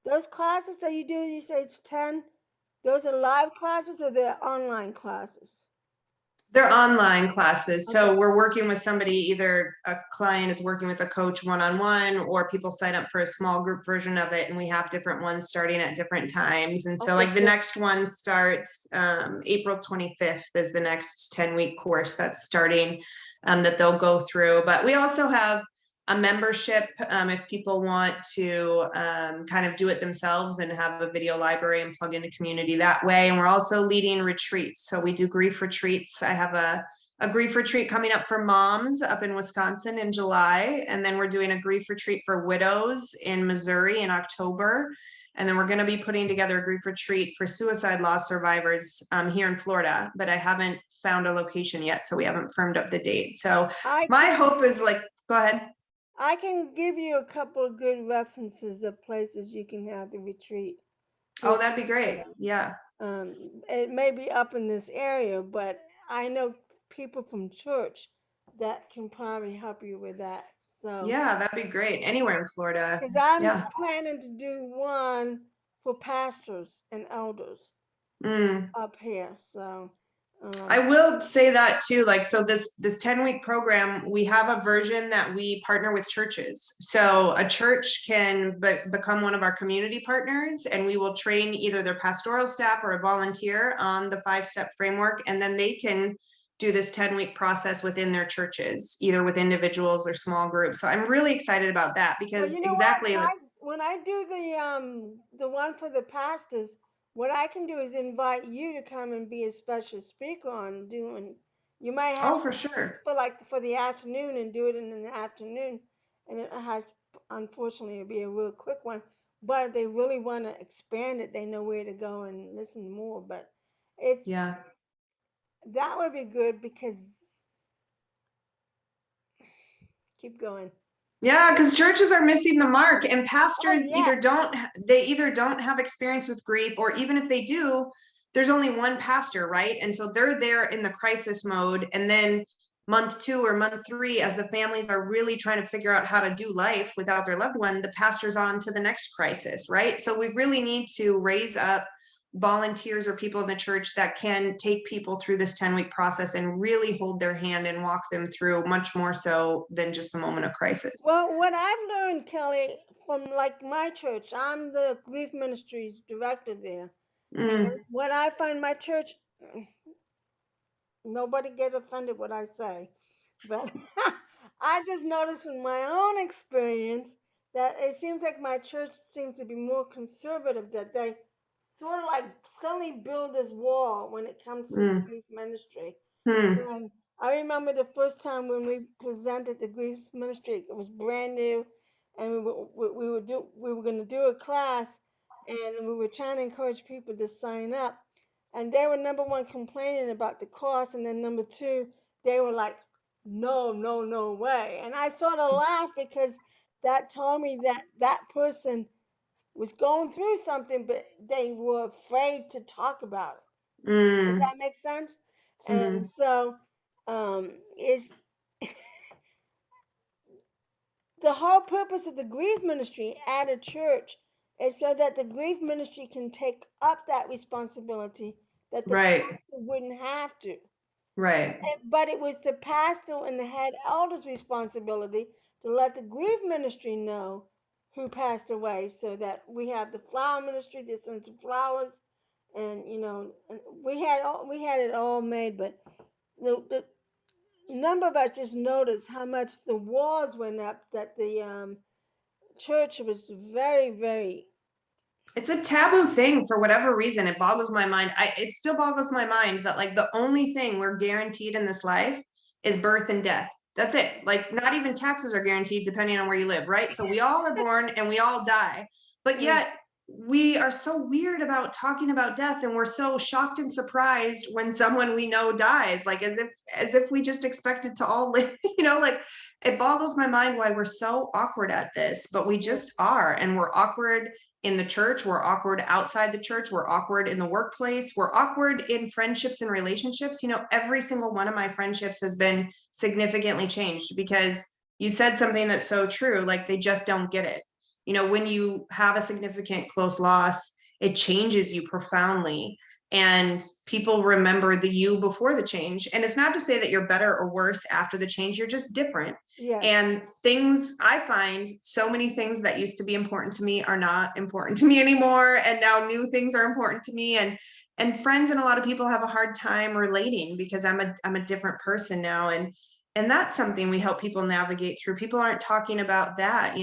Those classes that you do, you say it's 10? Those are live classes or they're online classes? They're online classes. Okay. So we're working with somebody, either a client is working with a coach one-on-one, or people sign up for a small group version of it. And we have different ones starting at different times. And so Okay, like the good. next one starts April 25th is the next 10-week course that's starting that they'll go through. But we also have a membership if people want to kind of do it themselves and have a video library and plug into community that way. And we're also leading retreats. So we do grief retreats. I have a grief retreat coming up for moms up in Wisconsin in July. And then we're doing a grief retreat for widows in Missouri in October. And then we're going to be putting together a grief retreat for suicide loss survivors here in Florida, but I haven't found a location yet. So we haven't firmed up the date. So I my can hope is like, go ahead. I can give you a couple of good references of places you can have the retreat here Oh, in that'd be great. Florida. Yeah. It may be up in this area, but I know people from church that can probably help you with that. So, Yeah, that'd be great. Anywhere in Florida. because I'm Yeah. planning to do one for pastors and elders Mm. up here. So, I um, will say that too. Like, so this 10-week program, we have a version that we partner with churches. So a church can become one of our community partners, and we will train either their pastoral staff or a volunteer on the 5-step framework, and then they can do this 10-week process within their churches, either with individuals or small groups. So I'm really excited about that well, because you know what? exactly like, When I do the one for the pastors, what I can do is invite you to come and be a special speaker on doing. You might have oh, for to sure. for like for the afternoon and do it in the afternoon, and it has unfortunately it'll be a real quick one. But if they really want to expand it, they know where to go and listen more. But it's Yeah. that would be good because keep going. Yeah, because churches are missing the mark, and Oh pastors yes. either don't have experience with grief, or even if they do, there's only one pastor, right? And so they're there in the crisis mode, and then month 2 or month 3, as the families are really trying to figure out how to do life without their loved one, the pastor's on to the next crisis, right? So we really need to raise up volunteers or people in the church that can take people through this 10-week process and really hold their hand and walk them through, much more so than just the moment of crisis. Well, what I've learned, Kelly, from like my church, I'm the grief ministries director there. And Mm, what I find my church, nobody get offended what I say, but I just noticed in my own experience that it seems like my church seems to be more conservative, that they sort of like suddenly build this wall when it comes to the mm, grief ministry. mm, And I remember the first time when we presented the grief ministry, it was brand new, and we were going to do a class, and we were trying to encourage people to sign up, and they were number one complaining about the cost, and then number two, they were like, no, no, no way, and I sort of laughed because that told me that that person was going through something, but they were afraid to talk about it. Does mm, that make sense? And mm. so, is the whole purpose of the grief ministry at a church is so that the grief ministry can take up that responsibility that the Right, pastor wouldn't have to. right. But it was the pastor and the head elder's responsibility to let the grief ministry know who passed away, so that we have the flower ministry that sends the flowers and and we had it all made, but the number of us just noticed how much the walls went up. That the church was very, very. It's a taboo thing for whatever reason. It boggles my mind. It still boggles my mind that like the only thing we're guaranteed in this life is birth and death. That's it. Like not even taxes are guaranteed depending on where you live, right? So we all are born and we all die. But Mm, yet we are so weird about talking about death, and we're so shocked and surprised when someone we know dies, like as if we just expected to all live, like it boggles my mind why we're so awkward at this, but we mm, just are. And we're awkward in the church, we're awkward outside the church, we're awkward in the workplace, we're awkward in friendships and relationships. Every single one of my friendships has been significantly changed because you said something that's so true, like they just don't get it. When you have a significant close loss, it changes you profoundly, and people remember the you before the change. And it's not to say that you're better or worse after the change, you're just different. yes. And things, I find so many things that used to be important to me are not important to me anymore, and now new things are important to me. And friends and a lot of people have a hard time relating because I'm a different person now. And that's something we help people navigate through. People aren't talking about that,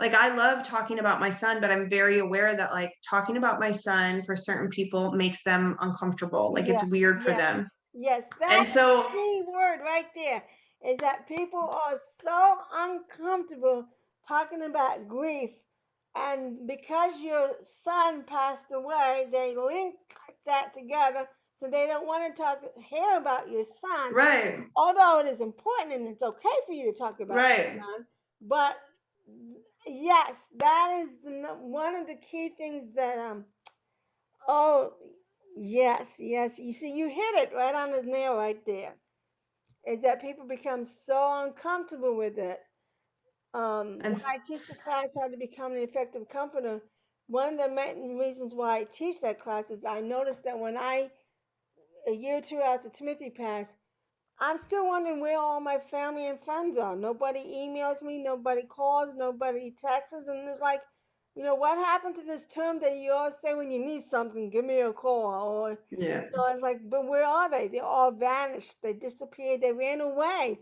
like I love talking about my son, but I'm very aware that like talking about my son for certain people makes them uncomfortable. Like it's Yes, weird for yes, them. yes. And That's the so, key word right there. Is that people are so uncomfortable talking about grief, and because your son passed away, they link that together, so they don't want to hear about your son. right, Although it is important and it's okay for you to talk about your right. son, but yes, that is one of the key things that Oh, yes, yes. You see, you hit it right on the nail right there. Is that people become so uncomfortable with it. And When I teach the class how to become an effective comforter, one of the main reasons why I teach that class is I noticed that a year or two after Timothy passed, I'm still wondering where all my family and friends are. Nobody emails me, nobody calls, nobody texts, and it's like, what happened to this term that you always say when you need something, give me a call, or yeah. it's like, but where are they? They all vanished. They disappeared. They ran away.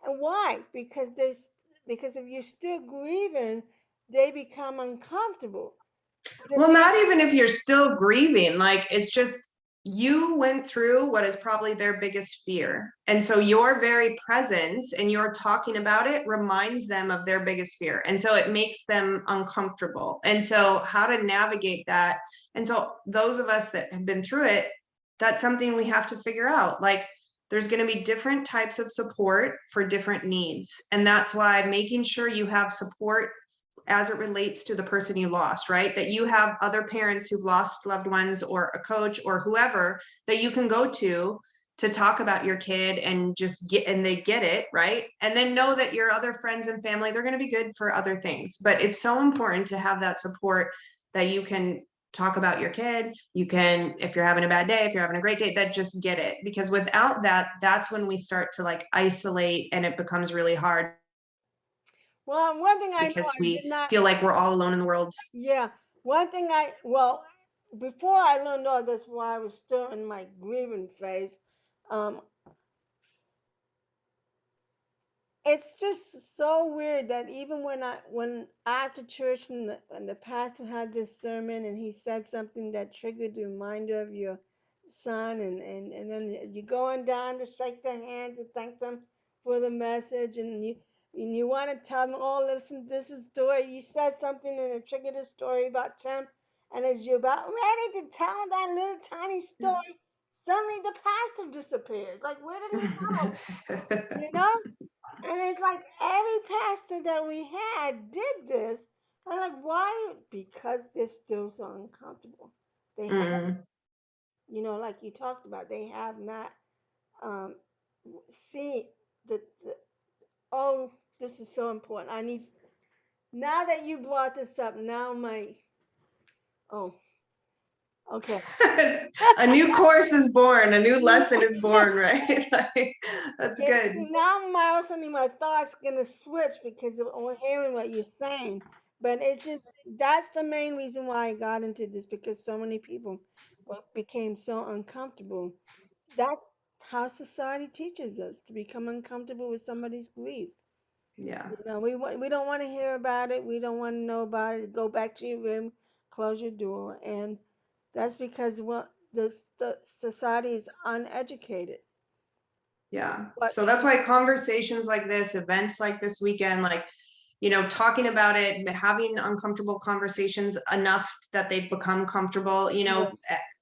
And why? Because if you're still grieving, they become uncomfortable. But if Well, they not even if you're still grieving, like it's just you went through what is probably their biggest fear. And so your very presence and your talking about it reminds them of their biggest fear. And so it makes them uncomfortable. And so how to navigate that. And so those of us that have been through it, that's something we have to figure out. Like there's going to be different types of support for different needs. And that's why making sure you have support as it relates to the person you lost, right? That you have other parents who've lost loved ones or a coach or whoever that you can go to talk about your kid and just get, and they get it, right? And then know that your other friends and family, they're going to be good for other things. But it's so important to have that support that you can talk about your kid. You can, if you're having a bad day, if you're having a great day, that just get it. Because without that, that's when we start to like isolate and it becomes really hard Well, one thing I know because I did we not. feel like we're all alone in the world. Yeah, one thing well, before I learned all this, while I was still in my grieving phase, um, it's just so weird that even when after church and the pastor had this sermon and he said something that triggered the reminder of your son, and then you go on down to shake their hands and thank them for the message, and you want to tell them, oh, listen, this is story. You said something and it triggered a story about Tim, and as you're about ready to tell that little tiny story, suddenly the pastor disappears. Like, where did he go? You know? And it's like every pastor that we had did this. I'm like, why? Because they're still so uncomfortable. They have, Mm. like you talked about, they have not um, seen the, oh, this is so important. Now that you brought this up, now oh, okay. A new course is born, a new lesson is born, right? Like, that's good. Now all of a sudden my thoughts gonna switch because of hearing what you're saying. But it's just that's the main reason why I got into this because so many people became so uncomfortable. That's how society teaches us to become uncomfortable with somebody's grief. Yeah. We don't want to hear about it. We don't want to know about it. Go back to your room, close your door, and that's because the society is uneducated. Yeah. What So that's why conversations like this, events like this weekend, like, talking about it, having uncomfortable conversations enough that they become comfortable. yes,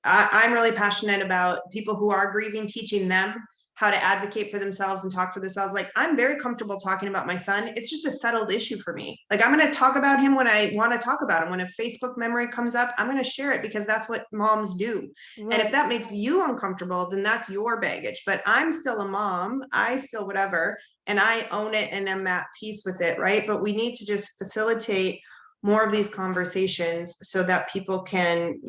I'm really passionate about people who are grieving, teaching them how to advocate for themselves and talk for themselves. Like, I'm very comfortable talking about my son. It's just a settled issue for me. Like, I'm going to talk about him when I want to talk about him. When a Facebook memory comes up, I'm going to share it because that's what moms do. And if right. that makes you uncomfortable, then that's your baggage. But I'm still a mom. I still whatever, and I own it and am at peace with it, right? But we need to just facilitate more of these conversations so that people can,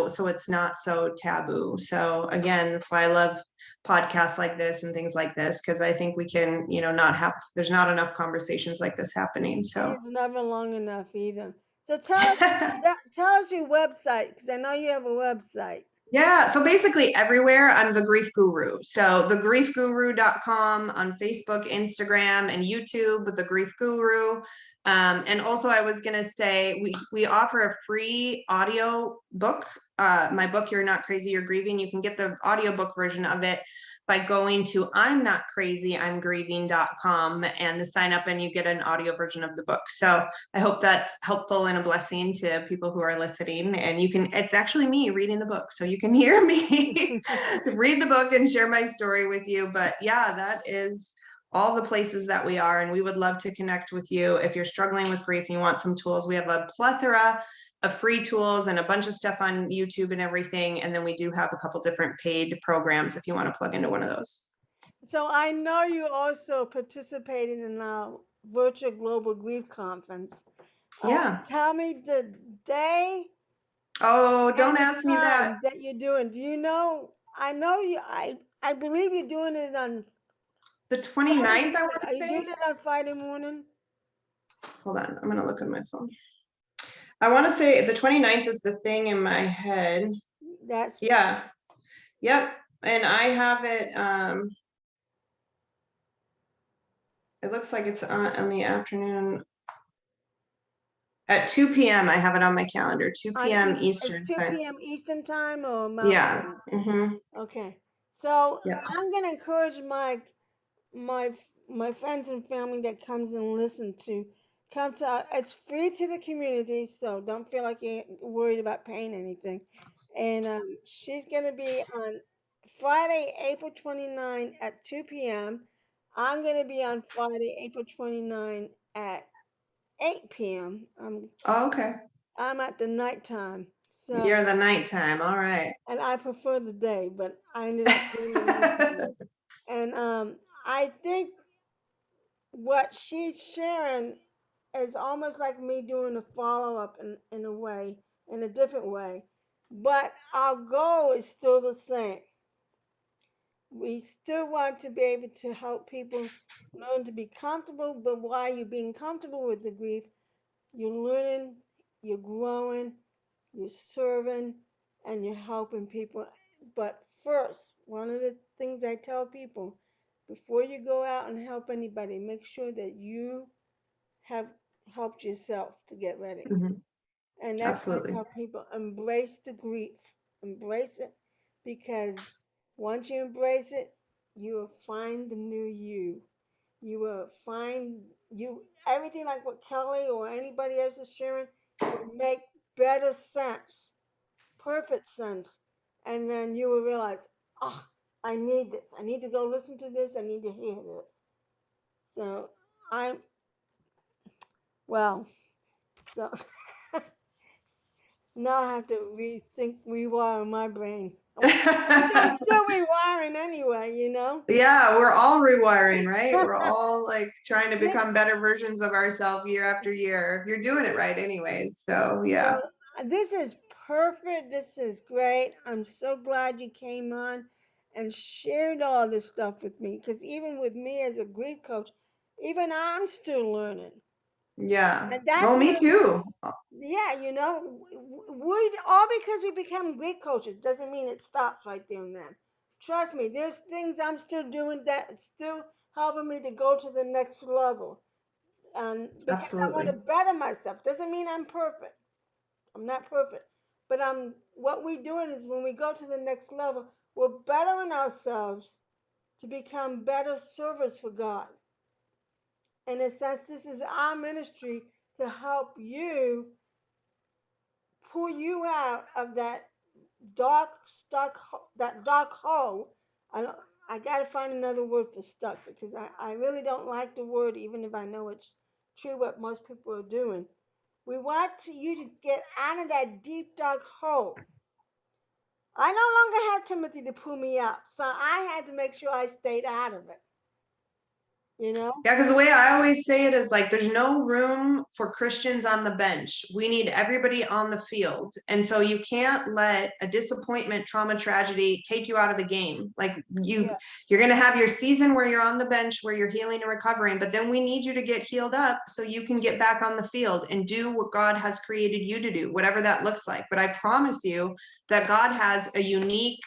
so it's not so taboo. So again, that's why I love podcasts like this and things like this, because I think we can, not have, there's not enough conversations like this happening. So It's never long enough either. So tell us your website because I know you have a website. yeah, so basically everywhere I'm the grief guru. So thegriefguru.com on Facebook, Instagram, and YouTube with the grief guru. And also I was gonna say we offer a free audio book. My book, You're Not Crazy, You're Grieving. You can get the audiobook version of it by going to I'm not crazy, I'm grieving.com and to sign up and you get an audio version of the book. So I hope that's helpful and a blessing to people who are listening. And it's actually me reading the book. So you can hear me read the book and share my story with you. But yeah, that is all the places that we are. And we would love to connect with you. If you're struggling with grief and you want some tools, we have a plethora of free tools and a bunch of stuff on YouTube and everything. And then we do have a couple different paid programs if you want to plug into one of those. So I know you also participated in our virtual global grief conference. Yeah. Tell me the day Oh, and don't the ask me that. time that you're doing. Do you know? I know you. I believe you're doing it on The Friday 29th, I morning. want to Are you doing say. it on Friday morning? Hold on. I'm going to look at my phone. I want to say the 29th is the thing in my head. That's Yeah. Yep. And I have it, it looks like it's on in the afternoon at 2 p.m. I have it on my calendar, 2 on p.m. East. It's Eastern 2 time. p.m. Eastern time or Mountain Yeah. time. Mm-hmm. Okay. So Yep. I'm gonna encourage my my friends and family that comes and listen to come to it's free to the community, so don't feel like you're worried about paying anything. And she's gonna be on Friday, April 29 at 2 p.m. I'm gonna be on Friday, April 29 at 8 p.m. Oh, okay. I'm at the nighttime. So You're the nighttime. All right. and I prefer the day, but I ended up doing the nighttime. And I think what she's sharing is almost like me doing a follow up in a way, in a different way. But our goal is still the same. We still want to be able to help people learn to be comfortable, but while you're being comfortable with the grief, you're learning, you're growing, you're serving, and you're helping people. But first, one of the things I tell people before you go out and help anybody, make sure that you have helped yourself to get ready. Mhm. And that's why I Absolutely. tell people embrace the grief, embrace it, because once you embrace it, you will find the new you. You will find you everything like what Kelly or anybody else is sharing will make better sense, perfect sense, and then you will realize, oh, I need this. I need to go listen to this. I need to hear this. So I'm well. So now I have to rethink, rewire my brain, which I'm still rewiring anyway, you know? Yeah, we're all rewiring, right? We're all like trying to This, become better versions of ourselves year after year. You're doing it right anyways. So, yeah. so this is perfect. This is great. I'm so glad you came on and shared all this stuff with me because even with me as a grief coach, even I'm still learning. Yeah. And that's Well, one me of the, too. yeah, we all because we become great coaches doesn't mean it stops right there and then. Trust me, there's things I'm still doing that still helping me to go to the next level. And because I want to Absolutely. better myself, doesn't mean I'm perfect. I'm not perfect, but I'm. What we're doing is when we go to the next level, we're bettering ourselves to become better servers for God. In a sense, this is our ministry to help you pull you out of that that dark hole. I don't, I gotta find another word for stuck because I really don't like the word, even if I know it's true what most people are doing. We want you to get out of that deep dark hole. I no longer had Timothy to pull me up, so I had to make sure I stayed out of it. You know? Yeah, because the way I always say it is like there's no room for Christians on the bench. We need everybody on the field. And so you can't let a disappointment, trauma, tragedy take you out of the game. Like Yeah. you're going to have your season where you're on the bench, where you're healing and recovering, but then we need you to get healed up so you can get back on the field and do what God has created you to do, whatever that looks like. But I promise you that God has a unique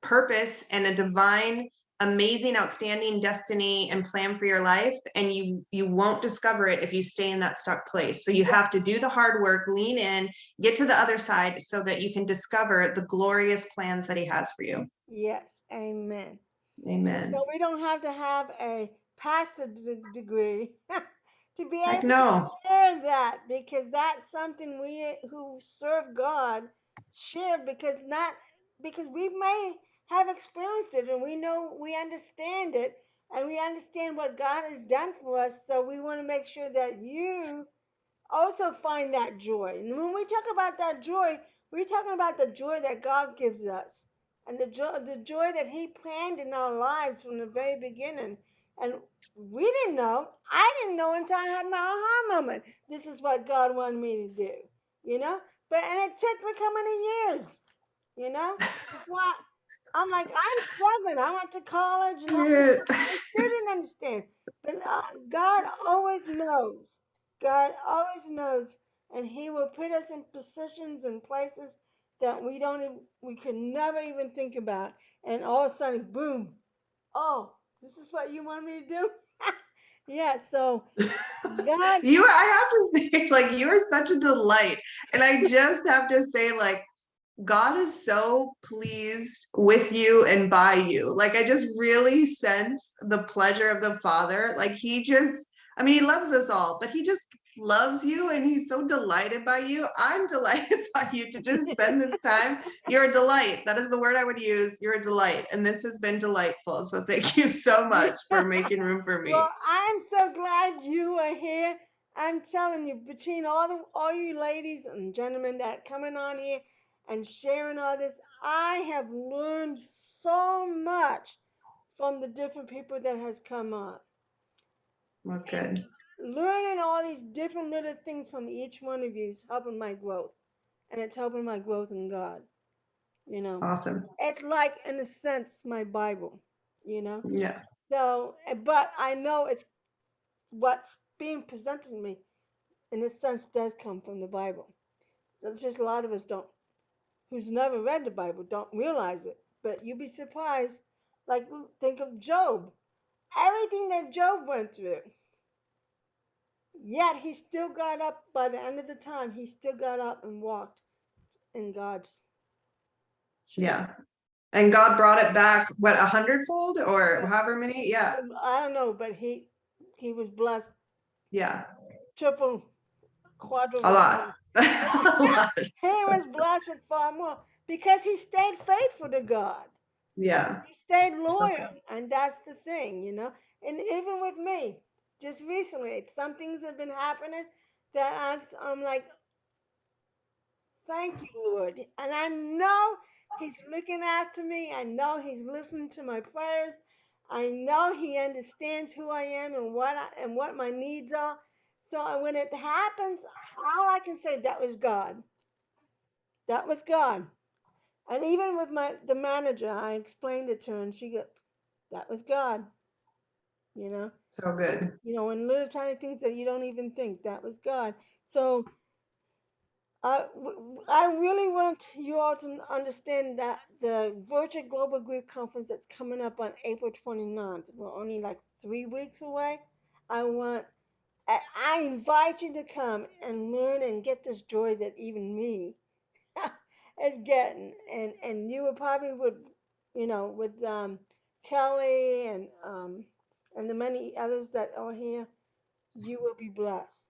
purpose and a divine, amazing, outstanding destiny and plan for your life, and you won't discover it if you stay in that stuck place. So you have to Yes. do the hard work, lean in, get to the other side so that you can discover the glorious plans that he has for you. Yes. Amen. And Amen. so we don't have to have a degree to be Heck able to no. share that because that's something we who serve God share because we may have experienced it and we know we understand it and we understand what God has done for us. So we want to make sure that you also find that joy. And when we talk about that joy, we're talking about the joy that God gives us and the joy that He planned in our lives from the very beginning. And we didn't know. I didn't know until I had my aha moment. This is what God wanted me to do, you know? But and it took me how many years, you know? Before I'm like, I'm struggling. I went to college and all this Yeah. stuff. I still didn't understand. But God always knows. God always knows. And He will put us in positions and places that we could never even think about. And all of a sudden, boom. Oh, this is what you want me to do? Yeah, so God, I have to say, like, you are such a delight. And I just have to say, like, God is so pleased with you and by you. Like, I just really sense the pleasure of the Father. Like, I mean, he loves us all, but he just loves you and he's so delighted by you. I'm delighted by you to just spend this time. You're a delight. That is the word I would use. You're a delight. And this has been delightful. So thank you so much for making room for me. well, I'm so glad you are here. I'm telling you, between all you ladies and gentlemen that are coming on here and sharing all this, I have learned so much from the different people that has come on. Well, And good. learning all these different little things from each one of you is helping my growth. And it's helping my growth in God, you know. Awesome. It's like in a sense my Bible, you know. Yeah. So but I know it's what's being presented to me in a sense does come from the Bible. It's just a lot of us don't who's never read the Bible don't realize it. But you'd be surprised. Like think of Job. Everything that Job went through. Yet he still got up by the end of the time, he still got up and walked in God's truth. Yeah. And God brought it back, what, 100-fold or Yeah. however many? Yeah. I don't know, but he was blessed Yeah. triple, A quadruple lot. time. A lot. He was blessed with far more because he stayed faithful to God. Yeah. He stayed So loyal, good. and that's the thing, you know. And even with me, just recently, some things have been happening that I'm like, thank you, Lord. And I know He's looking after me. I know He's listening to my prayers. I know He understands who I am and what my needs are. So when it happens, all I can say that was God. That was God. And even with the manager, I explained it to her, and she go, "That was God." you know. So good. And little tiny things that you don't even think that was God. So I really want you all to understand that the Virtual Global Grief Conference that's coming up on April 29th, we're only like 3 weeks away. I want, I invite you to come and learn and get this joy that even me is getting, and you would probably would, with Kelly and the many others that are here, you will be blessed.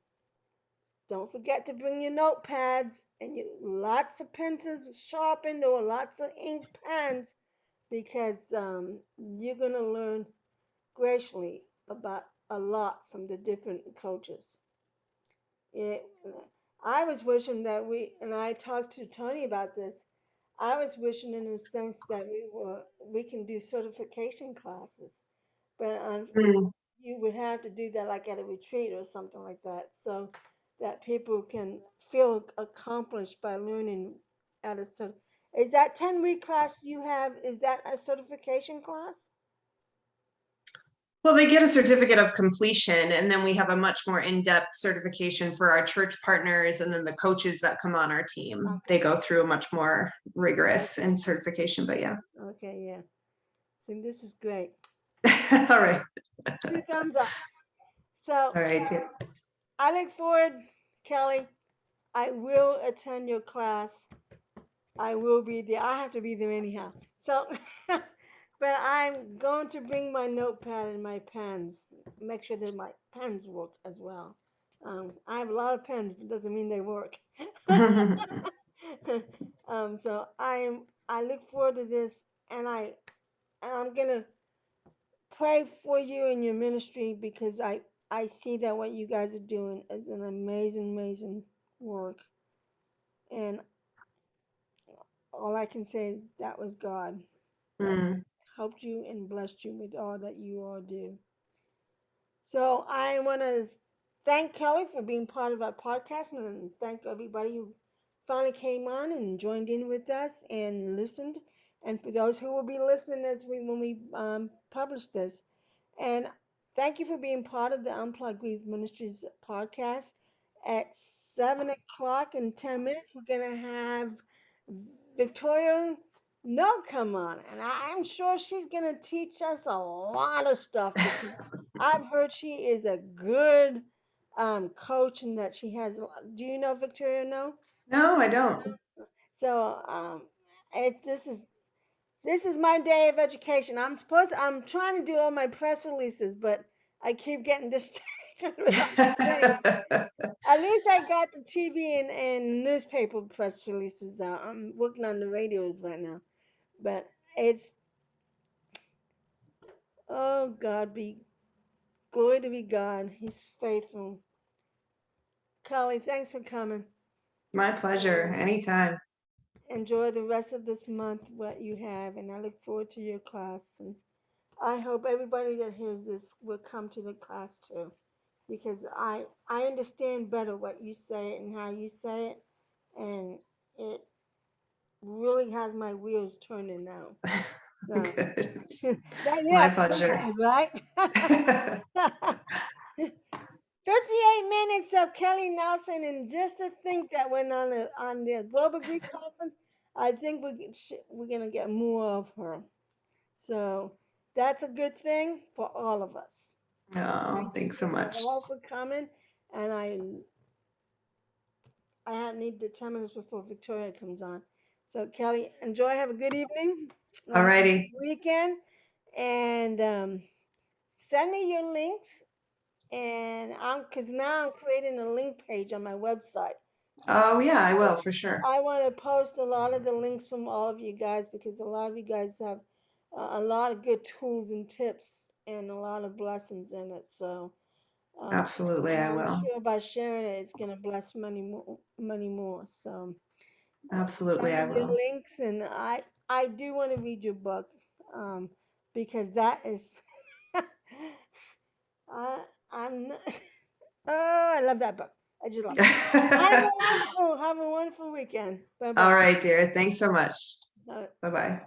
Don't forget to bring your notepads and lots of pencils sharpened or lots of ink pens because you're going to learn graciously about a lot from the different coaches. It, I was wishing that and I talked to Tony about this. I was wishing in a sense that we can do certification classes, but Mm. you would have to do that like at a retreat or something like that, so that people can feel accomplished by learning at a certain. Is that 10-week class you have? Is that a certification class? Well, they get a certificate of completion, and then we have a much more in-depth certification for our church partners, and then the coaches that come on our team. They Okay. go through a much more rigorous Okay. and certification, but yeah. Okay. Yeah. See, this is great. All right. 2 thumbs up. So All right. I look forward, Kelly. I will attend your class. I will be there. I have to be there anyhow. So, but I'm going to bring my notepad and my pens. Make sure that my pens work as well. I have a lot of pens, but it doesn't mean they work. So I look forward to this, and I'm gonna pray for you and your ministry because I see that what you guys are doing is an amazing, amazing work, and all I can say that was God that Mm. helped you and blessed you with all that you all do. So I want to thank Kelly for being part of our podcast and thank everybody who finally came on and joined in with us and listened. And for those who will be listening when we publish this, and thank you for being part of the Unplugged Grief Ministries podcast. At 7 o'clock in 10 minutes, we're gonna have Victoria No come on, and I'm sure she's gonna teach us a lot of stuff because I've heard she is a good coach and that she has. Do you know Victoria No? No, I don't. So this is my day of education. I'm trying to do all my press releases, but I keep getting distracted with other things. At least I got the TV and newspaper press releases out. I'm working on the radios right now. But it's, oh God, be glory to be God. He's faithful. Kelly, thanks for coming. My pleasure. And Anytime. enjoy the rest of this month, what you have. And I look forward to your class. And I hope everybody that hears this will come to the class too, because I understand better what you say and how you say it, and it really has my wheels turning now. So Good. that, My yeah, feel pleasure. good, right? 58 minutes of Kelli Nielson, and just to think that when on the Global Grief Conference, I think we're gonna get more of her. So that's a good thing for all of us. Oh, Thank thanks so you much. all for coming, and I need the 10 minutes before Victoria comes on. So Kelly, enjoy. Have a good evening. All Have a good righty. weekend, and send me your links. And cause now I'm creating a link page on my website. So Oh, yeah, I will for sure. I want to post a lot of the links from all of you guys because a lot of you guys have a lot of good tools and tips and a lot of blessings in it. So, um, Absolutely, and I I'm will. sure by sharing it, it's gonna bless many more, many more. So, Absolutely, send I me your will. links, and I do want to read your book, um, because that is, I I'm oh, I love that book. I just love it. Have a wonderful weekend. Bye All bye. right, dear. Thanks so much. Bye bye.